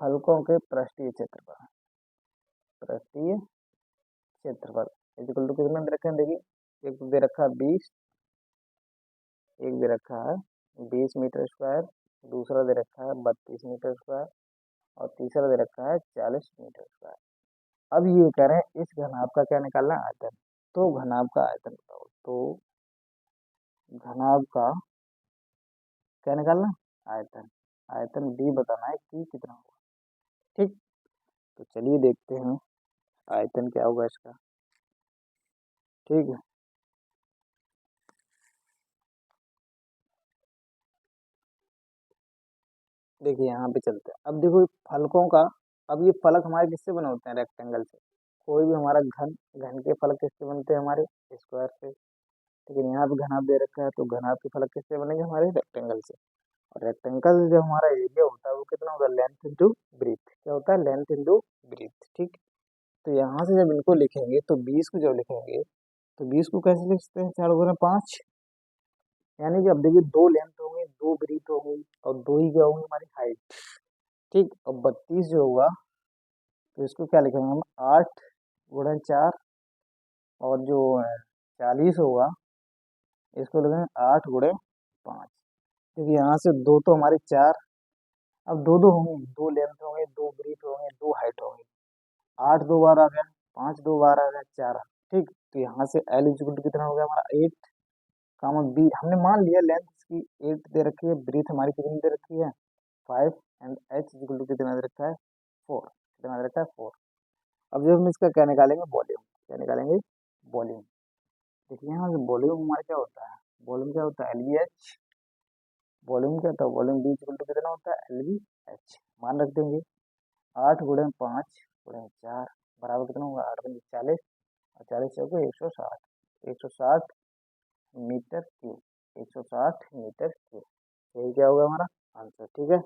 फलकों के पृष्ठीय क्षेत्रफल, पृष्ठीय क्षेत्रफल इक्वल टू कितने दे रखे हैं, देखिए एक दे रखा है 20, एक दे रखा है 20 मीटर स्क्वायर, दूसरा दे रखा है 32 मीटर स्क्वायर, और तीसरा दे रखा है 40 मीटर स्क्वायर। अब ये कह रहे हैं इस घनाभ का क्या निकालना है, आयतन। तो घनाभ का आयतन बताओ, तो घनाभ का क्या निकालना, आयतन। आयतन डी बताना है कि कितना होगा, ठीक। तो चलिए देखते हैं आयतन क्या होगा इसका, ठीक है। देखिए यहाँ पे चलते हैं, अब देखो फलकों का, अब ये फलक हमारे किससे बने होते हैं, रेक्टेंगल से। कोई भी हमारा घन, घन के फलक किससे बनते हैं, हमारे स्क्वायर से। लेकिन यहाँ पे घनाभ दे रखा है, तो घनाभ के फलक किससे बनेंगे, हमारे रेक्टेंगल से। और रेक्टेंगल जो हमारा एरिया होता है वो कितना होगा, लेंथ इंटू ब्रीथ, क्या होता है, लेंथ इंटू ब्रीथ। ठीक, तो यहाँ से जब इनको लिखेंगे तो 20 को जब लिखेंगे तो 20 को कैसे लिख सकते हैं, 4 गुना 5, यानी कि अब देखिए दो लेंथ होंगी, दो ब्रीथ होंगी और दो ही क्या होंगी, हमारी हाइट। ठीक, और 32 जो होगा तो इसको क्या लिखेंगे हम, 8 गुणा 4, और जो 40 होगा इसको लिखेंगे 8 गुणे 5, क्योंकि यहाँ से दो तो हमारे 4, अब दो दो होंगे, दो लेंथ होंगे, दो ब्रीथ होंगे, दो हाइट होंगे, 8 दो बार आ गया, 5 दो बार आ गया, 4। ठीक, तो यहाँ से एल इक्वल टू कितना हो गया हमारा 8, कामा बी हमने मान लिया लेंथ इसकी 8 दे रखी है, ब्रीथ हमारी कितनी दे रखी है 5, एंड एच इक्वल टू कितना दे रखा है 4, कितना दे रखा है 4। अब जब हम इसका क्या निकालेंगे, वॉल्यूम, क्या निकालेंगे, वॉल्यूम। देखिए यहाँ से वॉल्यूम हमारा क्या होता है, वॉल्यूम क्या होता है एल बी एच, वॉल्यूम क्या होता है, वॉल्यूम बी इक्वल टू कितना होता है एल बी एच, मान रख देंगे 8 गुणे 5 गुणे 4 बराबर कितना होगा, 8×40, और 40 चौके 160, 160 मीटर क्यूब, 160 मीटर क्यूब, यही क्या होगा हमारा आंसर। ठीक है,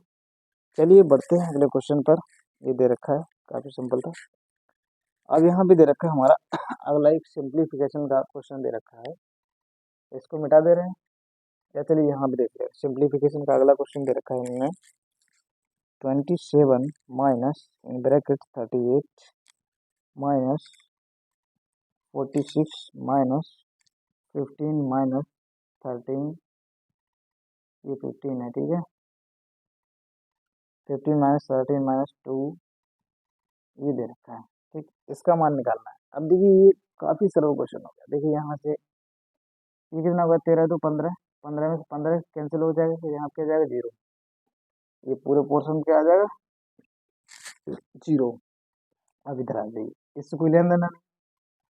चलिए बढ़ते हैं अगले क्वेश्चन पर। ये दे रखा है, काफी सिंपल था। अब यहाँ भी दे रखा है हमारा अगला एक सिंप्लीफिकेशन का क्वेश्चन दे रखा है, इसको मिटा दे रहे हैं या चलिए यहाँ भी देख रहे हैं। सिंप्लीफिकेशन का अगला क्वेश्चन दे रखा है इन्होंने, 27 minus in bracket 38 minus 46 minus 15 minus 13, ये 15 है। ठीक है, 15 माइनस 13 माइनस 2, ये दे रखा है। ठीक, इसका मान निकालना है। अब देखिए ये काफी सरल क्वेश्चन हो गया। देखिए यहाँ से ये कितना होगा, 13 तो 15, 15 में से 15 कैंसिल हो जाएगा, फिर यहाँ पे आ जाएगा 0, ये पूरे पोर्शन क्या आ जाएगा 0। अब इधर आ जाइए, इससे कोई लेन देन नहीं,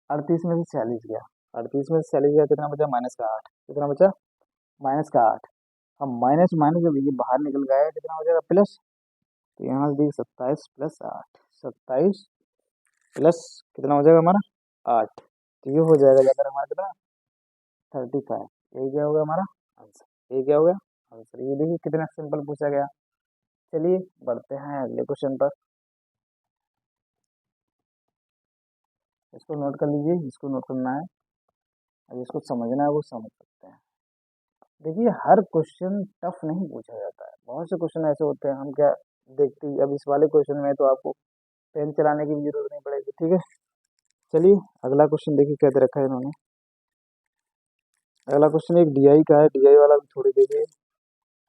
38 में से 46 गया, 38 में से 46 गया, कितना बचा -8, कितना बचा -8। अब माइनस माइनस जब ये बाहर निकल गया कितना हो जाएगा प्लस, तो यहाँ से देखिए 27 प्लस 8, 27 प्लस कितना हो जाएगा हमारा 8, तो ये हो जाएगा जाकर हमारा कितना 35। यही क्या होगा हमारा आंसर, ये क्या होगा आंसर। ये देखिए कितना सिंपल पूछा गया। चलिए बढ़ते हैं अगले क्वेश्चन पर, इसको नोट कर लीजिए, इसको नोट करना है, अब इसको समझना है वो समझ सकते हैं। देखिए हर क्वेश्चन टफ नहीं पूछा जाता है, बहुत से क्वेश्चन ऐसे होते हैं हम क्या देखते ही, अब इस वाले क्वेश्चन में तो आपको पेन चलाने की भी जरूरत नहीं पड़ेगी। ठीक है, चलिए अगला क्वेश्चन देखिए क्या दे रखा है इन्होंने। अगला क्वेश्चन एक डीआई का है, डीआई वाला भी थोड़ी देखिए,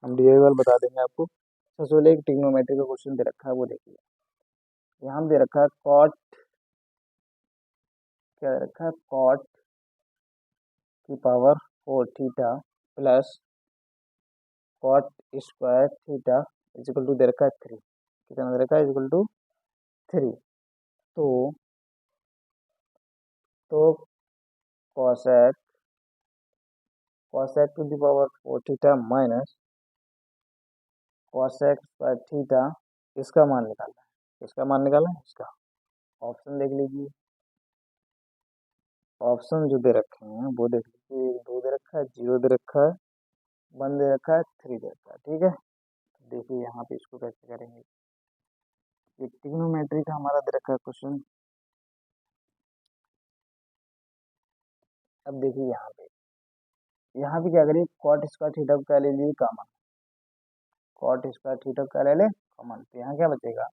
हम डीआई वाला बता देंगे आपको। सबसे पहले एक ट्रिग्नोमेट्री का क्वेश्चन दे रखा है, वो देखिए यहाँ दे रखा है कॉट, क्या दे रखा है कॉट की power 4 theta plus cot square theta is equal to दे रखा है 3, कितना दे रखा है इजिकल टू 3। तो तो cosec, cosec to the power 4 theta minus cosec square theta, इसका मान निकालना है, इसका मान निकालना है इसका। ऑप्शन देख लीजिए, ऑप्शन जो दे रखे हैं वो देख लीजिए, 2 दे रखा है, 0 दे रखा है, 1 दे रखा है, 3 दे रखा है। ठीक है, तो देखिए यहाँ पे इसको कैसे करेंगे, ये ट्रिग्नोमेट्री का हमारा दे रखा है क्वेश्चन। अब देखिए यहाँ पे क्या करिए, कॉट स्क्वायर थीटा को क्या ले लीजिए कॉमन, कॉट स्क्वायर थीटा को क्या ले ले कॉमन, तो यहाँ क्या बचेगा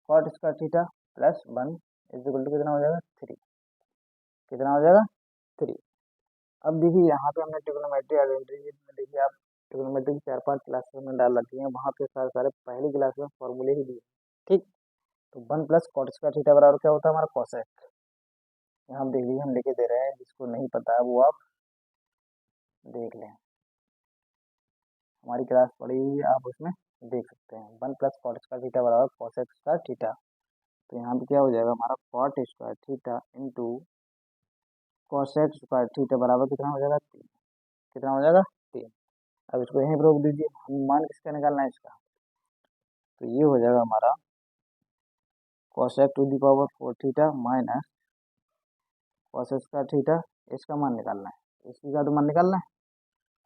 cot square theta plus 1 equal to कितना हो जाएगा 3, कितना हो जाएगा 3। अब देखिए यहाँ पे हमने ट्रिग्नोमेट्री आइडेंटिटी में देखिए आप ट्रिग्नोमेट्री की 4-5 क्लासेस में डाल रखी हैं, वहाँ पे सारे सारे पहली क्लास में फॉर्मूले ही दिए। ठीक, तो 1 प्लस कॉट स्क्वायर थीटा बराबर क्या होता है हमारा कॉसेक, यहाँ हम देख लीजिए हम लेके दे रहे हैं, जिसको नहीं पता है वो आप देख लें, हमारी क्लास पड़ी हुई है आप उसमें देख सकते हैं। 1 प्लस कॉट स्क्वायर थीटा बराबर कॉसेक स्क्वायर थीटा, तो यहाँ पे क्या हो जाएगा हमारा cot square theta into cosec square theta बराबर कितना हो जाएगा 3, कितना हो जाएगा 3। अब इसको यहीं पर रोक दीजिए, हम मान किसका निकालना है इसका, तो ये हो जाएगा हमारा cosec to the power 4 theta minus cosec square theta, इसका मान निकालना है, इसकी का तो मान निकालना है।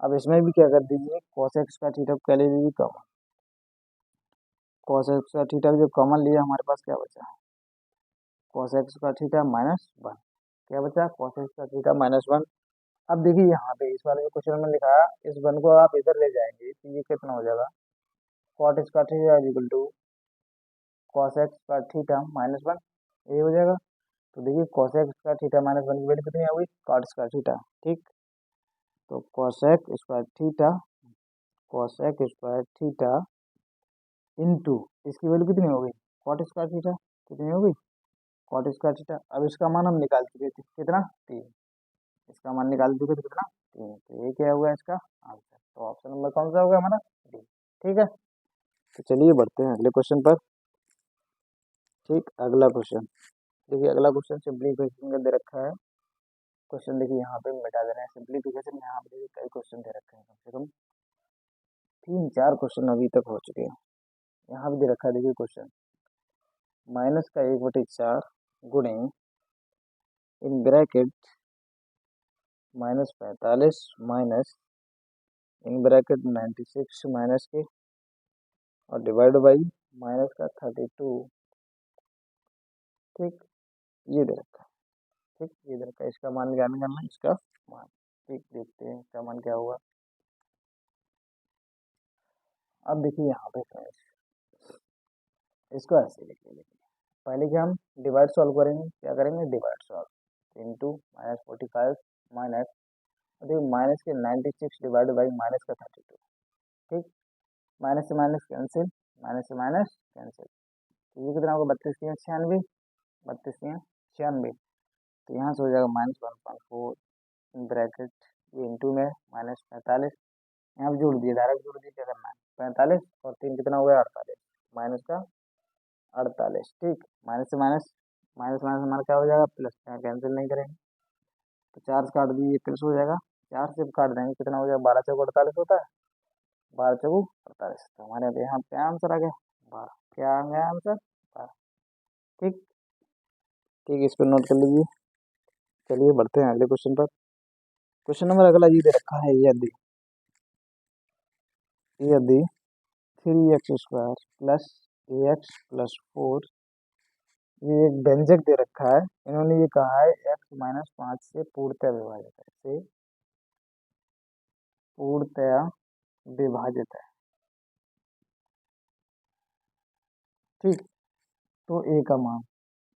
अब इसमें भी क्या कर दीजिए, cos x का थीटा क्या ले लीजिए कॉमन, cos x का थीटा जो कॉमन लिया हमारे पास क्या बचा, cos x का थीटा -1, क्या बचा cos x का थीटा -1। अब देखिए यहाँ पे इस वाले क्वेश्चन में लिखा है, इस वन को आप इधर ले जाएंगे तो ये कितना हो जाएगा, cot x का theta is equal to cos x का थीटा -1, ये हो जाएगा। तो देखिए cos x का थीटा -1 की वैल्यू कितनी होगी, cot x का थीटा, ठीक। तो cos x square theta, cos x square theta into इसकी वैल्यू कितनी होगी, cot स्क्वायर थीटा कितनी होगी, cot स्क्वायर थीटा। अब इसका मान हम निकाल चुके थे कितना, 3, इसका मान निकाल चुके थे कितना, 3। तो ये क्या हुआ इसका आंसर, तो ऑप्शन नंबर कौन सा होगा हमारा, डी। ठीक है, तो चलिए बढ़ते हैं अगले क्वेश्चन पर। ठीक, अगला क्वेश्चन देखिए, अगला क्वेश्चन सिंप्लीफिकेशन का दे रखा है। क्वेश्चन देखिए यहाँ पे मिटा दे रहे हैं सिंप्लीफिकेशन, यहाँ पे देखिए कई क्वेश्चन दे रखे हैं, कम से कम 3-4 क्वेश्चन अभी तक हो चुके हैं। यहाँ पे दे रखा है देखिए क्वेश्चन, -1/4 गुणे in bracket -45 minus in bracket 96 minus के और डिवाइड बाई माइनस का 32। ठीक, ये दे रखा है, ठीक ये दे रखा है, इसका मान ज्ञान करना है, इसका मान। ठीक, देखते हैं इसका मान क्या होगा। अब देखिए यहाँ पे फ्रेंड्स, इसको ऐसे लिख लेंगे, पहले कि हम डिवाइड सॉल्व करेंगे, क्या करेंगे डिवाइड सॉल्व, इंटू -45 माइनस, देखिए माइनस के 96 डिवाइड बाई माइनस का 32। ठीक, माइनस से माइनस कैंसिल, माइनस से माइनस कैंसिल, तो ये कितना होगा, 32×96, 32×96। तो यहाँ से हो जाएगा -1.4 ब्रैकेट, ये इंटू में -45, यहाँ पे जोड़ दिए, डायरेक्ट जोड़ दिए, क्या करना है 45 और 3 कितना हो गया 48, माइनस का 48। ठीक, माइनस से माइनस, माइनस माइनस हमारा क्या हो जाएगा प्लस, यहाँ कैंसिल नहीं करेंगे तो 4 से काट दीजिए, प्लस हो जाएगा, 4 से काट देंगे कितना हो जाएगा, 12×4 = 48 होता है, 12×4 = 48। तो हमारे यहाँ पे क्या आंसर आ गया, 12। क्या आ गया आंसर, 12। ठीक, ठीक, इस पर नोट कर लीजिए। चलिए बढ़ते हैं अगले क्वेश्चन पर। क्वेश्चन नंबर अगला ये दे रखा है, यदि 3x² प्लस ax+4, ये एक व्यंजक दे रखा है, इन्होंने ये कहा है x-5 से पूर्णतः विभाजित है, से पूर्णतः विभाजित है। ठीक, तो a का मान,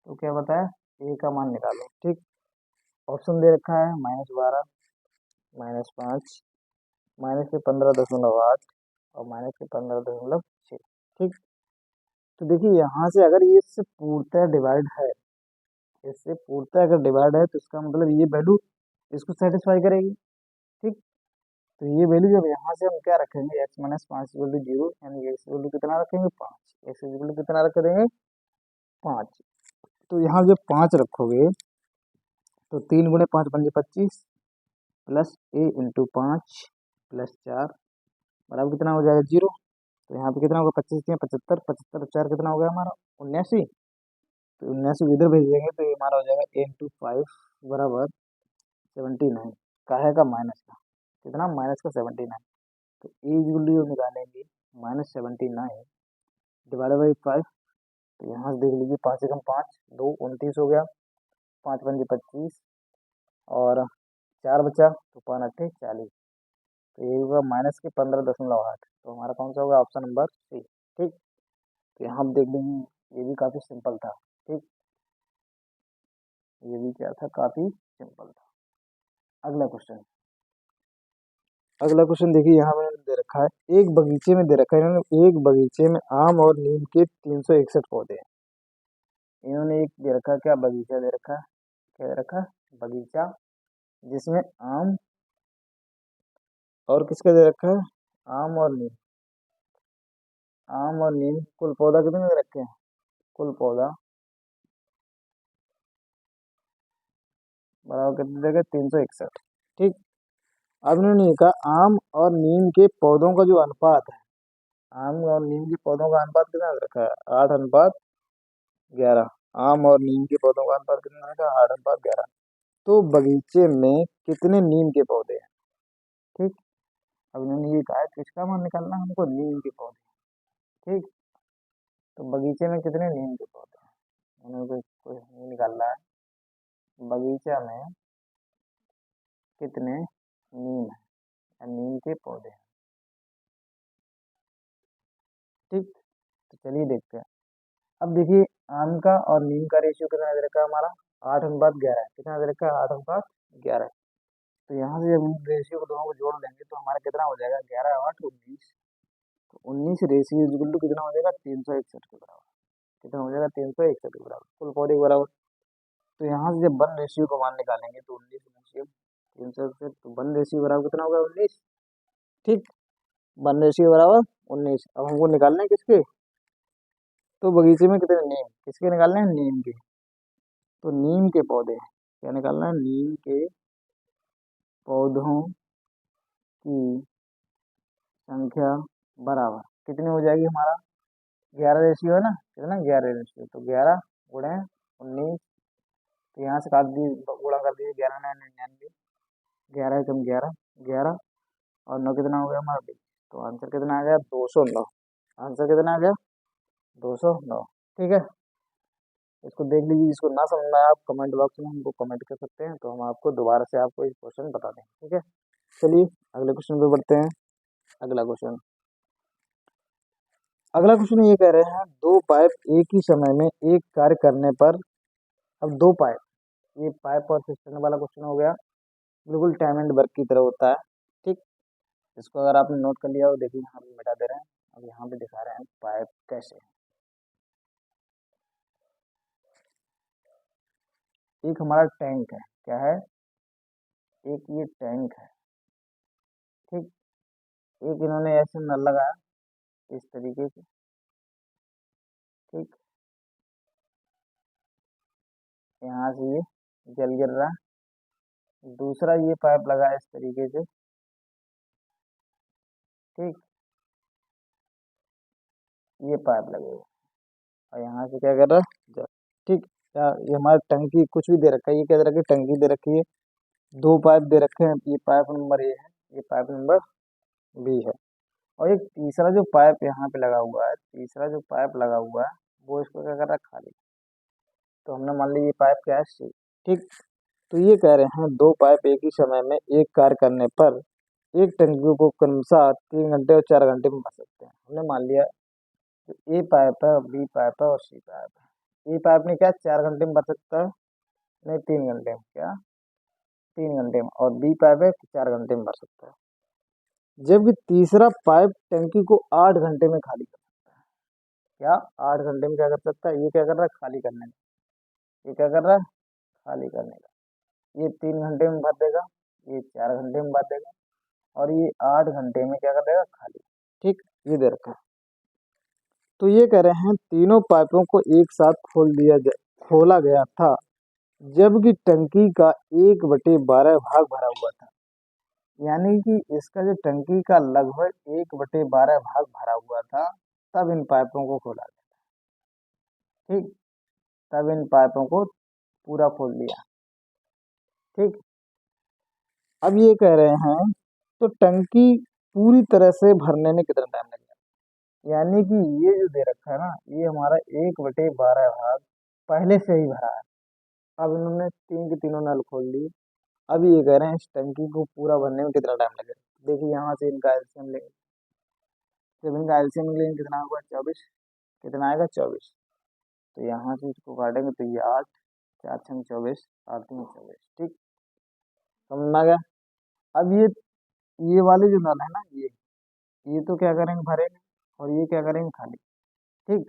तो क्या बताया, a का मान निकालो। ठीक, ऑप्शन दे रखा है -12, -5, माइनस के 15.8 और माइनस के 15.6। ठीक, तो देखिए यहाँ से अगर ये इससे पूर्णतः डिवाइड है, इससे पूर्णतः अगर डिवाइड है तो इसका मतलब ये वैल्यू इसको सेटिस्फाई करेगी। ठीक, तो ये वैल्यू जब यहाँ से हम क्या रखेंगे, x-5 = 0, यानी x वैल्यू कितना रखेंगे 5, x वैल्यू कितना रख देंगे 5। तो यहाँ जब 5 रखोगे तो 3×5 = 25 प्लस a×5 प्लस 4 बराबर कितना हो जाएगा 0। तो यहाँ पे कितना होगा, 25×75, 75 और 4 कितना हो गया हमारा 79। तो 79 इधर भेज देंगे तो ये हमारा हो जाएगा a×5 बराबर 79, काहे का माइनस का, कितना माइनस का 79। तो ए वैल्यू निकालेंगे -79 डिवाइडेड बाई 5। तो यहाँ से देख लीजिए, 5×5 2 29 हो गया, 5×5 = 25 और 4 बचा तो 5×8 = 40। तो ये होगा -15.8। तो हमारा कौन सा होगा, ऑप्शन नंबर सी। ठीक, तो यहाँ आप देख लीजिए, ये भी काफ़ी सिंपल था। ठीक, ये भी क्या था, काफ़ी सिंपल था। अगला क्वेश्चन, अगला क्वेश्चन देखिए यहाँ पे दे रखा है, एक बगीचे में दे रखा है, इन्होंने एक बगीचे में आम और नीम के 361 पौधे हैं। इन्होंने एक दे रखा, क्या बगीचा दे रखा, क्या दे रखा, बगीचा, जिसमें आम और किसका दे रखा है, आम और नीम, आम और नीम, कुल पौधा कितने दे रखे हैं, कुल पौधा बराबर कितने देगा 361। ठीक, अब इन्होंने कहा आम और नीम के पौधों का जो अनुपात है, आम और नीम के पौधों का अनुपात कितना रखा है, 8:11। आम और नीम के पौधों का अनुपात कितना रखा है, 8:11। तो बगीचे में कितने नीम के पौधे हैं। ठीक, अब इन्होंने ये कहा है किसका मान निकालना है हमको, नीम के पौधे। ठीक, तो बगीचे में कितने नीम के पौधे हैं, उन्होंने कोई नहीं निकाल रहा है, बगीचा में कितने नीम है या नीम के पौधे हैं। ठीक, तो चलिए देखते हैं। अब देखिए, आम का और नीम का रेशियो कितना दे रखा है हमारा, 8:11 है। कितना दे रखा है, 8:11। तो यहाँ से जब हम रेशियो को दोनों को जोड़ देंगे तो हमारा कितना हो जाएगा, 11 8 19। तो 19 रेशियो इक्वल टू कितना हो जाएगा, 361 के बराबर। कितना हो जाएगा, 361 के बराबर, कुल पौधे के बराबर। तो यहाँ से जब 1 रेशियो को मान निकालेंगे तो 19 रेशियो 361, तो 1 रेशियो बराबर कितना होगा, 19। ठीक, 1 रेशियो बराबर 19। अब हमको निकालना है किसके, तो बगीचे में कितने नीम, किसके निकालने हैं, नीम के। तो नीम के पौधे क्या निकालना है, नीम के पौधों की संख्या बराबर कितनी हो जाएगी हमारा, 11 रेशियो है ना, कितना 11 रेशियो, तो 11 × 19। तो यहाँ से काट दिए, गुणा कर दिए, 11×9 = 99, 11 × 11 11, और 9 कितना हो गया हमारा 20। तो आंसर कितना आ गया, 209। आंसर कितना आ गया, 209। ठीक है, इसको देख लीजिए, जिसको ना समझ में आया आप कमेंट बॉक्स में हमको कमेंट कर सकते हैं, तो हम आपको दोबारा से आपको इस क्वेश्चन बता दें। ठीक है, चलिए अगले क्वेश्चन पे बढ़ते हैं। अगला क्वेश्चन, ये कह रहे हैं, दो पाइप एक ही समय में एक कार्य करने पर। अब दो पाइप, ये पाइप और सिस्टम वाला क्वेश्चन हो गया, बिल्कुल टाइम एंड वर्क की तरह होता है। ठीक, इसको अगर आपने नोट कर लिया हो, देखिए यहाँ पे मिटा दे रहे हैं, अब यहाँ पे दिखा रहे हैं पाइप कैसे। एक हमारा टैंक है, क्या है, एक ये टैंक है। ठीक, एक इन्होंने ऐसे नल लगाया इस तरीके से। ठीक, यहाँ से ये जल गिर रहा है, दूसरा ये पाइप लगा है इस तरीके से। ठीक, ये पाइप लगेगा और यहाँ से क्या कर रहा है, जल। ठीक, क्या ये हमारा टंकी कुछ भी दे रखा है, ये क्या दे रखी है, टंकी दे रखी है, दो पाइप दे रखे हैं, ये पाइप नंबर ए है, ये पाइप नंबर बी है, और एक तीसरा जो पाइप यहाँ पे लगा हुआ है, तीसरा जो पाइप लगा हुआ है वो इसको क्या कर रहा है, खाली। तो हमने मान लिया ये पाइप क्या है, सी। ठीक, तो ये कह रहे हैं, दो पाइप एक ही समय में एक कार्य करने पर एक टंकी को क्रमशः 3 घंटे और 4 घंटे में भर सकते हैं। हमने मान लिया ए पाइप है, बी पाइप है और सी पाइप है। ए पाइप ने क्या 4 घंटे में भर सकता है, नहीं 3 घंटे में, क्या 3 घंटे में, और बी पाइप है 4 घंटे में भर सकता है। जबकि तीसरा पाइप टंकी को 8 घंटे में खाली कर सकता है। क्या 8 घंटे में क्या कर सकता है, ये क्या कर रहा है, खाली करने में, ये क्या कर रहा है, खाली करने का। ये 3 घंटे में भर देगा, ये 4 घंटे में भर देगा, और ये 8 घंटे में क्या कर देगा, खाली। ठीक, ये दे रखा है। तो ये कह रहे हैं, तीनों पाइपों को एक साथ खोला गया था, जबकि टंकी का 1/12 भाग भरा हुआ था। यानी कि इसका जो टंकी का लगभग 1/12 भाग भरा हुआ था, तब इन पाइपों को खोला गया। ठीक, तब इन पाइपों को पूरा खोल दिया। ठीक, अब ये कह रहे हैं, तो टंकी पूरी तरह से भरने में कितना टाइम लगेगा। यानी कि ये जो दे रखा है ना, ये हमारा 1/12 भाग पहले से ही भरा है। अब इन्होंने तीन के तीनों नल खोल दिए। अब ये कह रहे हैं, इस टंकी को पूरा भरने में कितना टाइम लगेगा। देखिए यहाँ से इनका एलसीएम लेंगे, जब इनका एलसीएम लेंगे कितना होगा, 24। कितना आएगा, 24। तो यहाँ से इसको काटेंगे तो ये 8, 4×6 = 24, 8×3 = 24। ठीक, समझ में आ गया। अब ये वाले जो नल है ना, ये तो क्या करेंगे, भरेंगे, और ये क्या करेंगे, खाली। ठीक,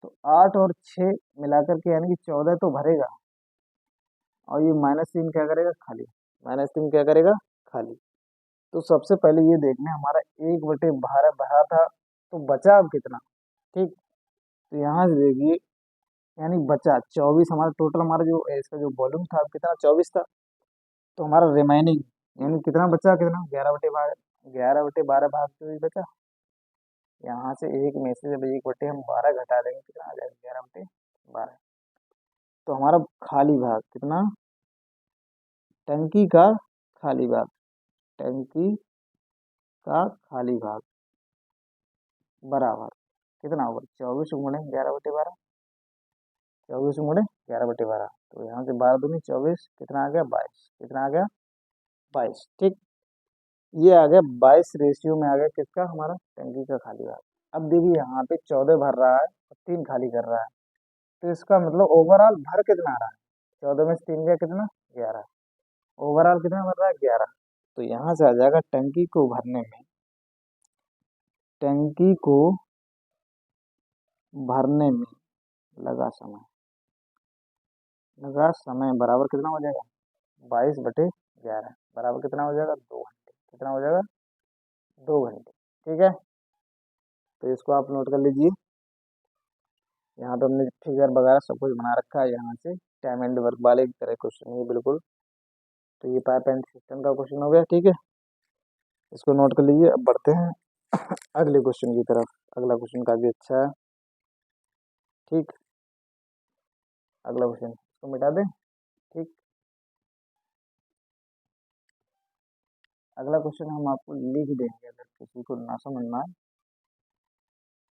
तो 8 और 6 मिलाकर के यानी कि 14 तो भरेगा, और ये -3 क्या करेगा, खाली। -3 क्या करेगा, खाली। तो सबसे पहले ये देखना है, हमारा 1/12 भरा था, तो बचा अब कितना। ठीक, तो यहाँ से देखिए, यानी बचा 24, हमारा टोटल, हमारा जो इसका जो वॉल्यूम था कितना, 24 था। तो हमारा रिमाइनिंग यानी कितना बचा, कितना 11/12 भाग तो ही बचा। यहाँ से एक में से जब 1/12 हम 12 घटा देंगे, कितना आ जाएगा, 11/12। तो हमारा खाली भाग कितना, टंकी का खाली भाग, टंकी का खाली भाग बराबर कितना होगा, 24 × 11/12। 24 × 11/12, तो यहाँ से 12 दूनी 24, कितना आ गया 22, कितना आ गया 22। ठीक, ये आ गया 22 रेशियो में आ गया किसका, हमारा टंकी का खाली भाग। अब देखिए यहाँ पे 14 भर रहा है और 3 खाली कर रहा है, तो इसका मतलब ओवरऑल भर कितना आ रहा है, 14 में से 3 गया कितना 11, ओवरऑल कितना भर रहा है 11। तो यहाँ से आ जाएगा टंकी को भरने में लगा समय, लगा समय बराबर कितना हो जाएगा 22/11 बराबर कितना हो जाएगा 2 घंटे, कितना हो जाएगा 2 घंटे। ठीक है, तो इसको आप नोट कर लीजिए। यहाँ पे हमने फिगर वगैरह सब कुछ बना रखा है, यहाँ से टाइम एंड वर्क वाले की तरह क्वेश्चन ये बिल्कुल। तो ये पाइप एंड सिस्टम का क्वेश्चन हो गया। ठीक है, इसको नोट कर लीजिए। अब बढ़ते हैं अगले क्वेश्चन की तरफ। अगला क्वेश्चन काफी अच्छा है। ठीक, अगला क्वेश्चन इसको मिटा दें। ठीक, अगला क्वेश्चन हम आपको लिख देंगे अगर किसी को ना समझ में आए।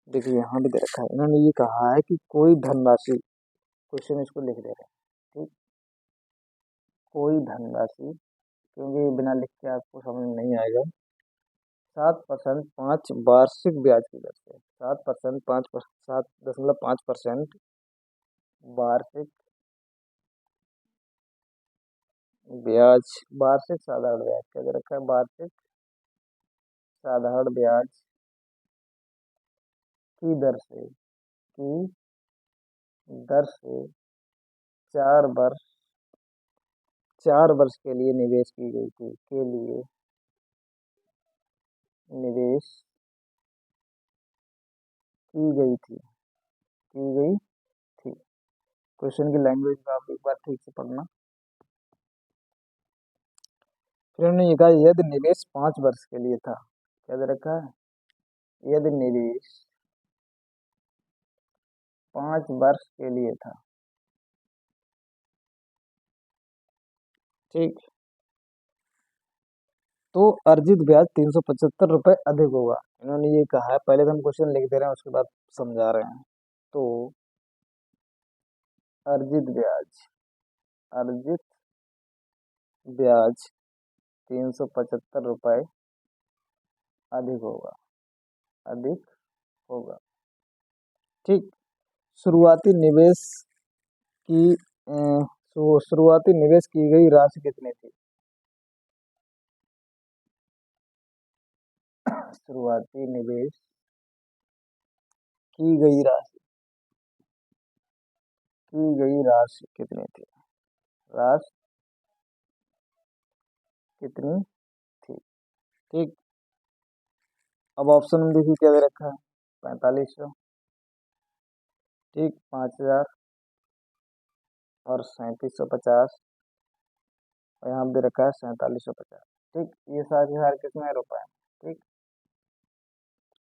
देखिए यहाँ भी दे रखा है, इन्होंने ये कहा है कि कोई धनराशि, क्वेश्चन इसको लिख दे रहे हैं। ठीक, कोई धनराशि, क्योंकि बिना लिख के आपको समझ में नहीं आएगा। 7% 5 वार्षिक ब्याज की दर से, 7% 7.5% वार्षिक ब्याज, वार्षिक साधारण ब्याज क्या दे रखा है, वार्षिक साधारण ब्याज की दर से, की दर से 4 वर्ष, 4 वर्ष के लिए निवेश की गई थी, के लिए निवेश की गई थी, की गई थी। क्वेश्चन की लैंग्वेज को आप एक बार ठीक से पढ़ना। फिर उन्होंने ये कहा यदि निवेश 5 वर्ष के लिए था, क्या दे रखा है, यदि निवेश 5 वर्ष के लिए था। ठीक, तो अर्जित ब्याज 375 रुपये अधिक होगा। इन्होंने ये कहा है, पहले तो हम क्वेश्चन लिख दे रहे हैं उसके बाद समझा रहे हैं। तो अर्जित ब्याज, अर्जित ब्याज 375 रुपये अधिक होगा, अधिक होगा। ठीक, शुरुआती निवेश की शुरुआती निवेश की गई राशि कितनी थी, शुरुआती निवेश की गई राशि, की गई राशि कितनी थी, राशि कितनी थी। ठीक, अब ऑप्शन में देखिए क्या दे रखा है, 4500, ठीक, 5000 और 3750, और यहाँ पे दे रखा है 4750। ठीक, ये सारे सारे कितने रुपए हैं। ठीक,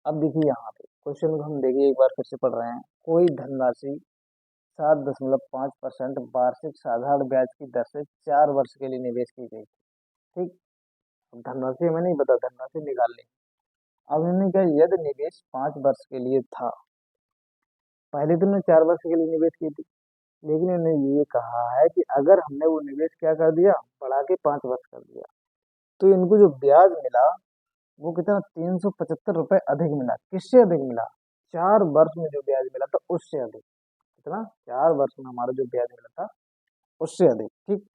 अब देखिए यहाँ पे क्वेश्चन को हम देखिए एक बार फिर से पढ़ रहे हैं। कोई धनराशि 7.5% वार्षिक साधारण ब्याज की दर से 4 वर्ष के लिए निवेश की गई थी। ठीक, अब धनराशि हमें नहीं पता, धनराशि निकाल ली। अब इन्होंने कहा यदि निवेश 5 वर्ष के लिए था, पहले तो उन्होंने 4 वर्ष के लिए निवेश की थी, लेकिन इन्होंने ये कहा है कि अगर हमने वो निवेश क्या कर दिया, बढ़ा के 5 वर्ष कर दिया, तो इनको जो ब्याज मिला वो कितना 375 रुपये अधिक मिला। किससे अधिक मिला, 4 वर्ष में जो ब्याज मिला था उससे अधिक। कितना, 4 वर्ष में हमारा जो ब्याज मिला था उससे अधिक। ठीक,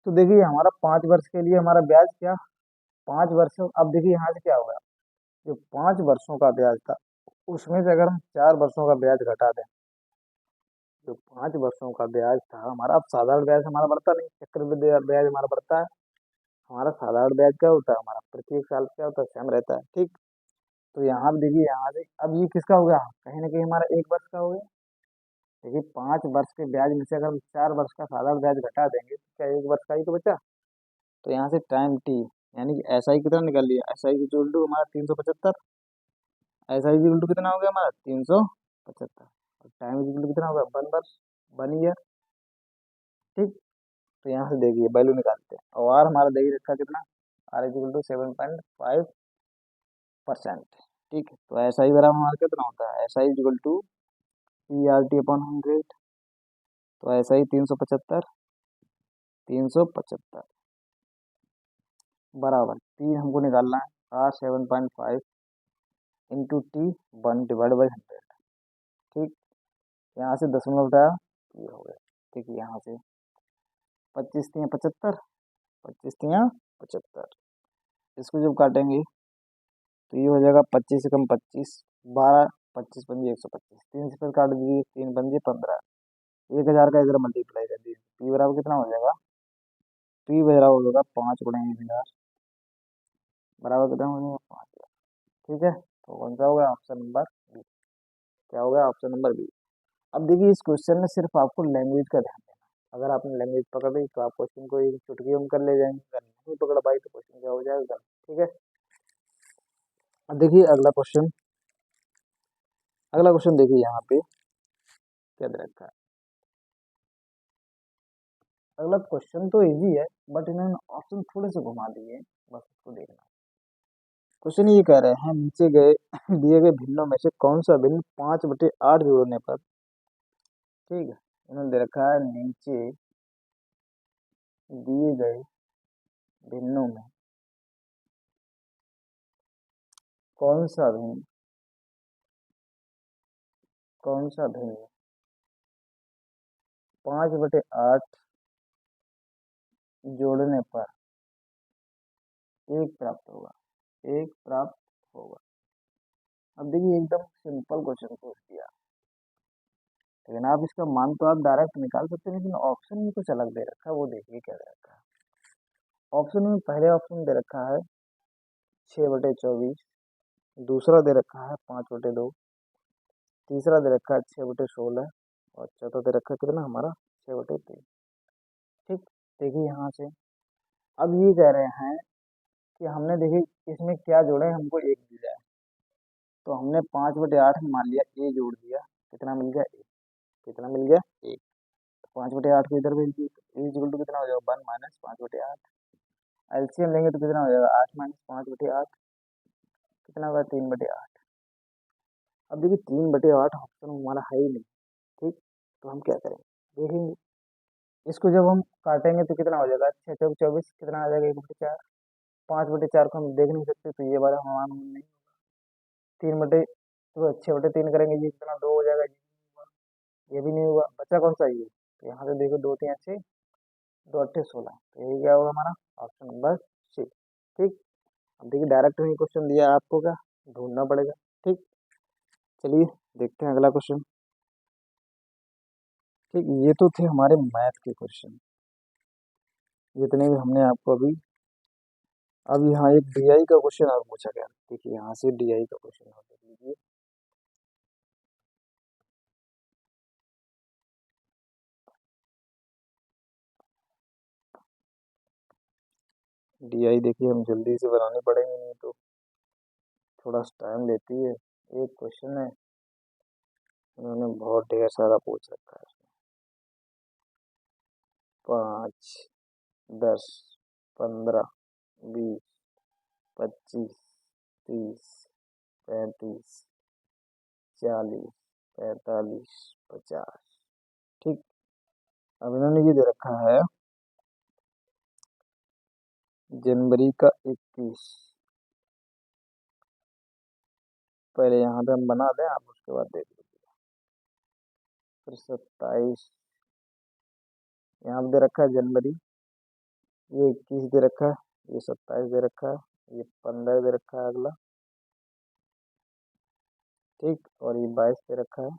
तो देखिए हमारा 5 वर्ष के लिए हमारा ब्याज क्या, 5 वर्ष, अब देखिए यहाँ से क्या होगा, जो 5 वर्षों का ब्याज था उसमें से अगर हम 4 वर्षों का ब्याज घटा दें, जो 5 वर्षों का ब्याज था हमारा, अब साधारण ब्याज हमारा बढ़ता नहीं, चक्रवृद्धि ब्याज हमारा बढ़ता है। हमारा साधारण ब्याज क्या होता है, हमारा प्रत्येक साल क्या होता है, सेम रहता है। ठीक, तो यहाँ पे देखिए, यहाँ से अब ये किसका हो गया, कहीं ना कहीं हमारा 1 वर्ष का हो गया। देखिए 5 वर्ष के ब्याज में से अगर हम 4 वर्ष का साधारण ब्याज घटा देंगे तो क्या 1 वर्ष का ही तो बचा। तो यहाँ से टाइम टी, यानी कि एस आई कितना निकाल लिया, एस आई की जो उल्टू हमारा 375, एस आई की उल्टू कितना हो गया हमारा 375, और टाइम की उल्टू कितना होगा 1 वर्ष, 1 ईयर। ठीक, तो यहाँ से देखिए वैल्यू निकालते हैं, और आर हमारा देखिए रखा कितना, आर इक्वल टू 7.5 परसेंट। ठीक है, तो ऐसा ही बराबर हमारा कितना होता है, ऐसा ही इक्वल टू PRT अपॉन 100। तो ऐसा ही 375, 375 बराबर तीन हमको निकालना है, R 7.5 इंटू टी 1/100। ठीक, यहाँ से दशमलव हटाया, ये हो गया। ठीक है, यहाँ से 25 × 75, 25 × 75, इसको जब काटेंगे तो ये हो जाएगा 25 से कम 25, 12, 25 × 5 125, तीन से फिर काट दीजिए, 3 × 5 = 15, 1000 का इधर मल्टीप्लाई कर दीजिए, पी बराबर कितना हो जाएगा, पी बराबर होगा 5 × 1000 बराबर कितना हो जाएगा, 5000। ठीक है, तो कौन सा होगा, ऑप्शन नंबर बी। क्या होगा, ऑप्शन नंबर बी। अब देखिए, इस क्वेश्चन में सिर्फ आपको लैंग्वेज का ध्यान देना, अगर आपने लैंग्वेज पकड़ ली तो आप क्वेश्चन को एक चुटकी में कर ले जाएंगे, अगर नहीं पकड़ पाई तो क्वेश्चन क्या हो जाएगा। ठीक है, अब देखिए अगला क्वेश्चन देखिए यहाँ पे क्या दे रखा है। अगला क्वेश्चन तो इजी है, बट इन्होंने ऑप्शन थोड़े से घुमा दिए हैं, बस उसको देखना। क्वेश्चन ये कह रहे हैं, नीचे गए दिए गए भिन्नों में से कौन सा भिन्न 5/8 जोड़ने पर, ठीक है, इन्होंने दे रखा है नीचे दिए गए भिन्नों में कौन सा भिन्न, कौन सा भिन्न 5/8 जोड़ने पर एक प्राप्त होगा, एक प्राप्त होगा। अब देखिए, एकदम सिंपल क्वेश्चन पूछ दिया, लेकिन आप इसका मान तो आप डायरेक्ट निकाल सकते हैं, लेकिन ऑप्शन में कुछ अलग दे रखा है, वो देखिए क्या दे रखा है। ऑप्शन में पहले ऑप्शन दे रखा है 6/24, दूसरा दे रखा है 5/2, तीसरा दे रखा है 6/16, और चौथा दे रखा है कितना हमारा 6/3। ठीक, देखिए यहाँ से अब ये कह रहे हैं कि हमने देखिए इसमें क्या जोड़ा है, हमको एक दिया है, तो हमने 5/8 में मान लिया ए जोड़ दिया, कितना मिल गया, एक, कितना मिल गया, एक। 5/8 को इधर भेज दी, तो इक्वल टू कितना हो जाएगा, 1 - 5/8। एलसीएम लेंगे तो कितना हो जाएगा, 8 - 5/8, कितना होगा, 3/8। अब देखिए 3/8 ऑप्शन हमारा है ही नहीं। ठीक, तो हम क्या करेंगे, देखेंगे इसको, जब हम काटेंगे तो कितना हो जाएगा, 6×4 = 24, कितना आ जाएगा, 1/4। 5/4 को हम देख नहीं सकते, तो ये बार हमारा नहीं। 6/3 करेंगे, ये कितना, 2 हो जाएगा, ये भी नहीं हुआ, बचा कौन सा, ये, तो यहाँ से देखो 2 × 3 = 6, 2 × 8 = 16, तो यही क्या होगा हमारा, ऑप्शन नंबर सी। ठीक, अब देखिए डायरेक्ट ही क्वेश्चन दिया है, आपको क्या ढूंढना पड़ेगा। ठीक, चलिए देखते हैं अगला क्वेश्चन। ठीक, ये तो थे हमारे मैथ के क्वेश्चन, जितने भी हमने आपको अभी, अब यहाँ एक डीआई का क्वेश्चन और पूछा गया। देखिए यहाँ से डीआई का क्वेश्चन और देख लीजिए। डीआई देखिए हम जल्दी से बनानी पड़ेंगे, नहीं तो थोड़ा टाइम लेती है। एक क्वेश्चन है, उन्होंने बहुत ढेर सारा पूछ रखा है, 5, 10, 15, 20, 25, 30, 35, 40, 45, 50। ठीक, अब इन्होंने ये दे रखा है जनवरी का 21, पहले यहाँ पे हम बना दें, आप उसके बाद देख लीजिए। फिर 27, यहाँ पे दे रखा है जनवरी, ये 21 दे रखा है, ये 27 दे रखा है, ये 15 दे रखा है अगला। ठीक, और ये 22 दे रखा है।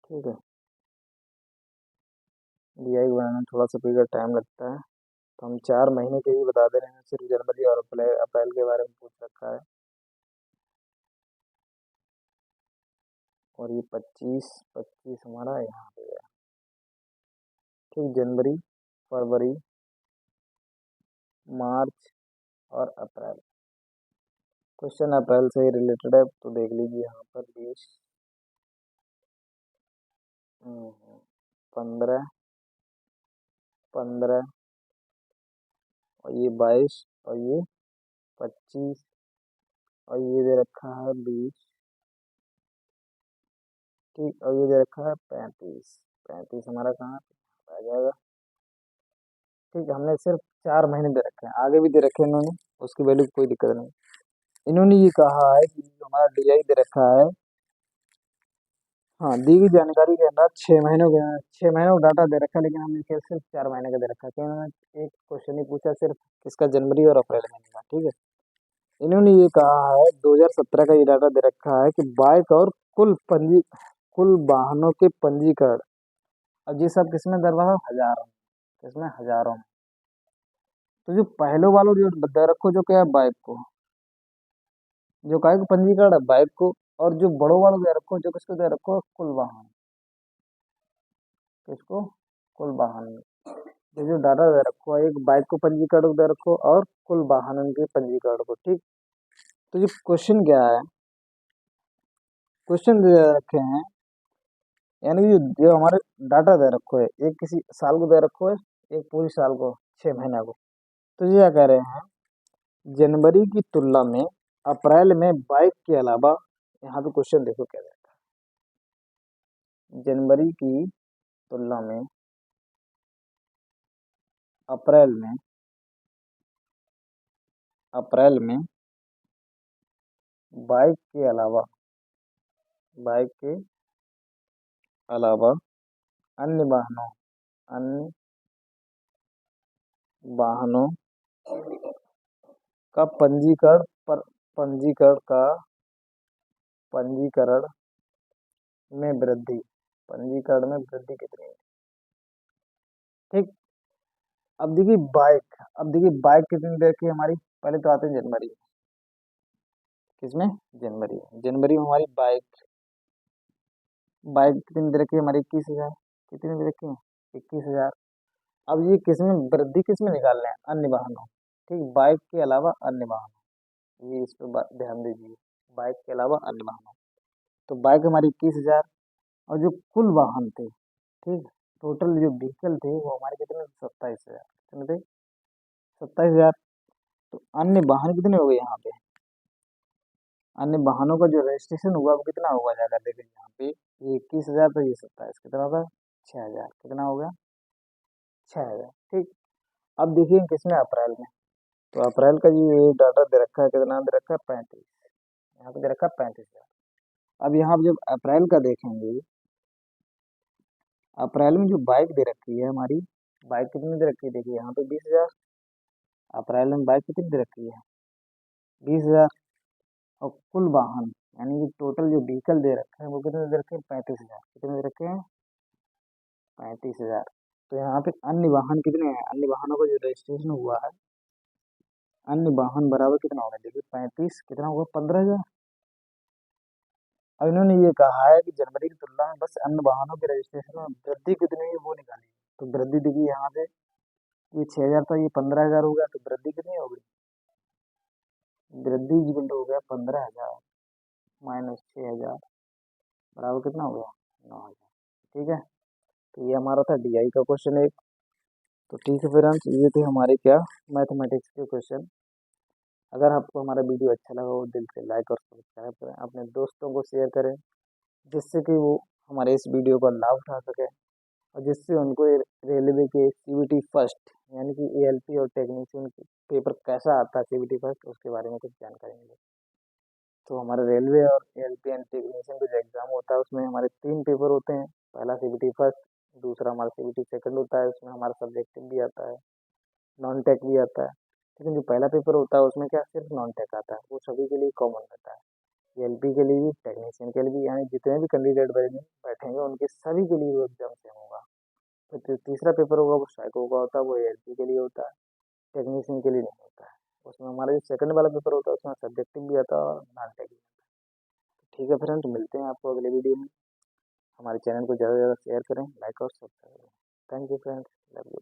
ठीक है, डीआई बनाने में थोड़ा सा पीरियड टाइम लगता है, तो हम 4 महीने के ही बता दे रहे हैं, सिर्फ जनवरी और अप्रैल के बारे में पूछ रखा है। और ये 25, 25 हमारा यहाँ पे है। ठीक, जनवरी, फरवरी, मार्च और अप्रैल, क्वेश्चन अप्रैल से ही रिलेटेड है, तो देख लीजिए यहाँ पर 20, 15, 15, और ये 22 और ये 25 और ये दे रखा है 20। ठीक, और ये दे रखा है 35। 35 हमारा कहाँ पे आ जाएगा। ठीक है, हमने सिर्फ 4 महीने दे रखे हैं, आगे भी दे रखे हैं इन्होंने, उसकी वैल्यू कोई दिक्कत नहीं। इन्होंने ये कहा है कि जो हमारा DI दे रखा है, हाँ, दी गई जानकारी के अंदर 6 महीनों के 6 महीनों का डाटा दे रखा है, लेकिन हमने क्या सिर्फ 4 महीने का दे रखा है, क्योंकि इन्होंने एक क्वेश्चन ही पूछा सिर्फ किसका, जनवरी और अप्रैल महीने का। ठीक है, इन्होंने ये कहा है 2017 का ये डाटा दे रखा है कि बाइक और कुल वाहनों के पंजीकरण। अब ये सब किसमें दर रहा है, हजारों में। किसमें, हजारों में। तो जो पहले वालों जो दे रखो, जो क्या है, बाइक को, जो काय को पंजीकरण है बाइक को, और जो बड़ों वालों दे रखो, जो किसको दे रखो, कुल वाहन। किसको, कुल वाहन। ये जो डाटा दे रखो है, एक बाइक को पंजीकरण दे रखो और कुल वाहन के पंजीकरण को। ठीक, तो ये क्वेश्चन क्या है, क्वेश्चन दे रखे हैं, यानी कि जो हमारे डाटा दे रखो है, एक किसी साल को दे रखो है, एक पूरी साल को, 6 महीना को। तो ये क्या कह रहे हैं, जनवरी की तुलना में अप्रैल में बाइक के अलावा, यहाँ पे क्वेश्चन देखो क्या है, जनवरी की तुलना में अप्रैल में, अप्रैल में बाइक के अलावा, बाइक के अलावा अन्य वाहनों का पंजीकरण का पंजीकरण में वृद्धि, पंजीकरण में वृद्धि कितनी है। ठीक, अब देखिए बाइक कितनी देर की है हमारी, पहले तो आते हैं जनवरी। किसमें, जनवरी। जनवरी में हमारी बाइक, बाइक कितनी देर की है हमारी, 21,000। कितनी देर की है, 21,000। अब ये किसमें वृद्धि, किसमें निकालना है, अन्य वाहनों। ठीक, बाइक के अलावा अन्य वाहनों, ये इस पर ध्यान दीजिए, बाइक के अलावा अन्य वाहनों। तो बाइक हमारी 21,000, और जो कुल वाहन थे, ठीक, टोटल जो व्हीकल थे वो हमारे कितने, 27,000। कितने थे, 27,000। तो अन्य वाहन कितने हो गए यहाँ पे, अन्य वाहनों का जो रजिस्ट्रेशन हुआ वो कितना होगा जाएगा, देखिए यहाँ पे ये 21,000, तो ये 27, कितना होगा, 6,000। कितना हो गया, 6,000। ठीक, अब देखिए किसमें, अप्रैल में। तो अप्रैल का ये डाटा दे रखा है, कितना दे रखा है, 35। यहाँ पे दे रखा है 35,000। अब यहाँ पे जब अप्रैल का देखेंगे, अप्रैल में जो बाइक दे रखी है हमारी, बाइक कितनी दे रखी है, देखिए यहाँ पे 20,000। अप्रैल में बाइक कितनी दे रखी है, 20,000। और कुल वाहन, यानी कि टोटल जो व्हीकल दे रखे हैं वो कितने दे रखे हैं, 35,000। कितने दे रखे हैं, 35,000। तो यहाँ पे अन्य वाहन कितने हैं, अन्य वाहनों का जो रजिस्ट्रेशन हुआ है, अन्य वाहन बराबर कितना होगा, देखिए 35, कितना होगा, 15,000। अब इन्होंने ये कहा है कि जनवरी की तुलना में बस अन्य वाहनों के रजिस्ट्रेशन में वृद्धि कितनी हुई वो निकाली। तो वृद्धि देखिए यहाँ पे, ये 6,000 था, ये 15,000 हो गया, तो वृद्धि कितनी हो गई, वृद्धि इक्वल टू हो गया 15,000 माइनस 6,000, बराबर कितना हो गया, 9,000। ठीक है, तो ये हमारा था DI का क्वेश्चन एक। तो ठीक है फ्रेंड्स, ये थे हमारे क्या, मैथमेटिक्स के क्वेश्चन। अगर आपको हमारा वीडियो अच्छा लगा हो, दिल से लाइक और सब्सक्राइब करें, अपने दोस्तों को शेयर करें, जिससे कि वो हमारे इस वीडियो का लाभ उठा सके, और जिससे उनको रेलवे के CVT फर्स्ट, यानी कि ALP और टेक्नीशियन पेपर कैसा आता है, CVT फर्स्ट, उसके बारे में कुछ जानकारी मिले। तो हमारे रेलवे और ALP एंड टेक्नीशियन का जो एग्ज़ाम होता है उसमें हमारे 3 पेपर होते हैं। पहला CVT फर्स्ट, दूसरा हमारा CVT सेकंड होता है, उसमें हमारा सब्जेक्टिव भी आता है, नॉन टेक भी आता है। लेकिन जो पहला पेपर होता है उसमें क्या, सिर्फ नॉन टेक आता है, वो सभी के लिए कॉमन रहता है, ALP के लिए भी, टेक्नीशियन के लिए भी, यानी जितने भी कैंडिडेट बैठेंगे उनके सभी के लिए वो एग्जाम सेम होगा। फिर जो तीसरा पेपर होगा वो साइको का होता है, वो ALP के लिए होता है, टेक्नीशियन के लिए नहीं होता है। उसमें हमारा जो सेकंड वाला पेपर होता है उसमें सब्जेक्टिव भी आता है और नॉन टेक भी। ठीक है फ्रेंड, तो मिलते हैं आपको अगले वीडियो में। हमारे चैनल को ज़्यादा से ज़्यादा शेयर करें, लाइक और सब्सक्राइब करें। Thank you friends, love you.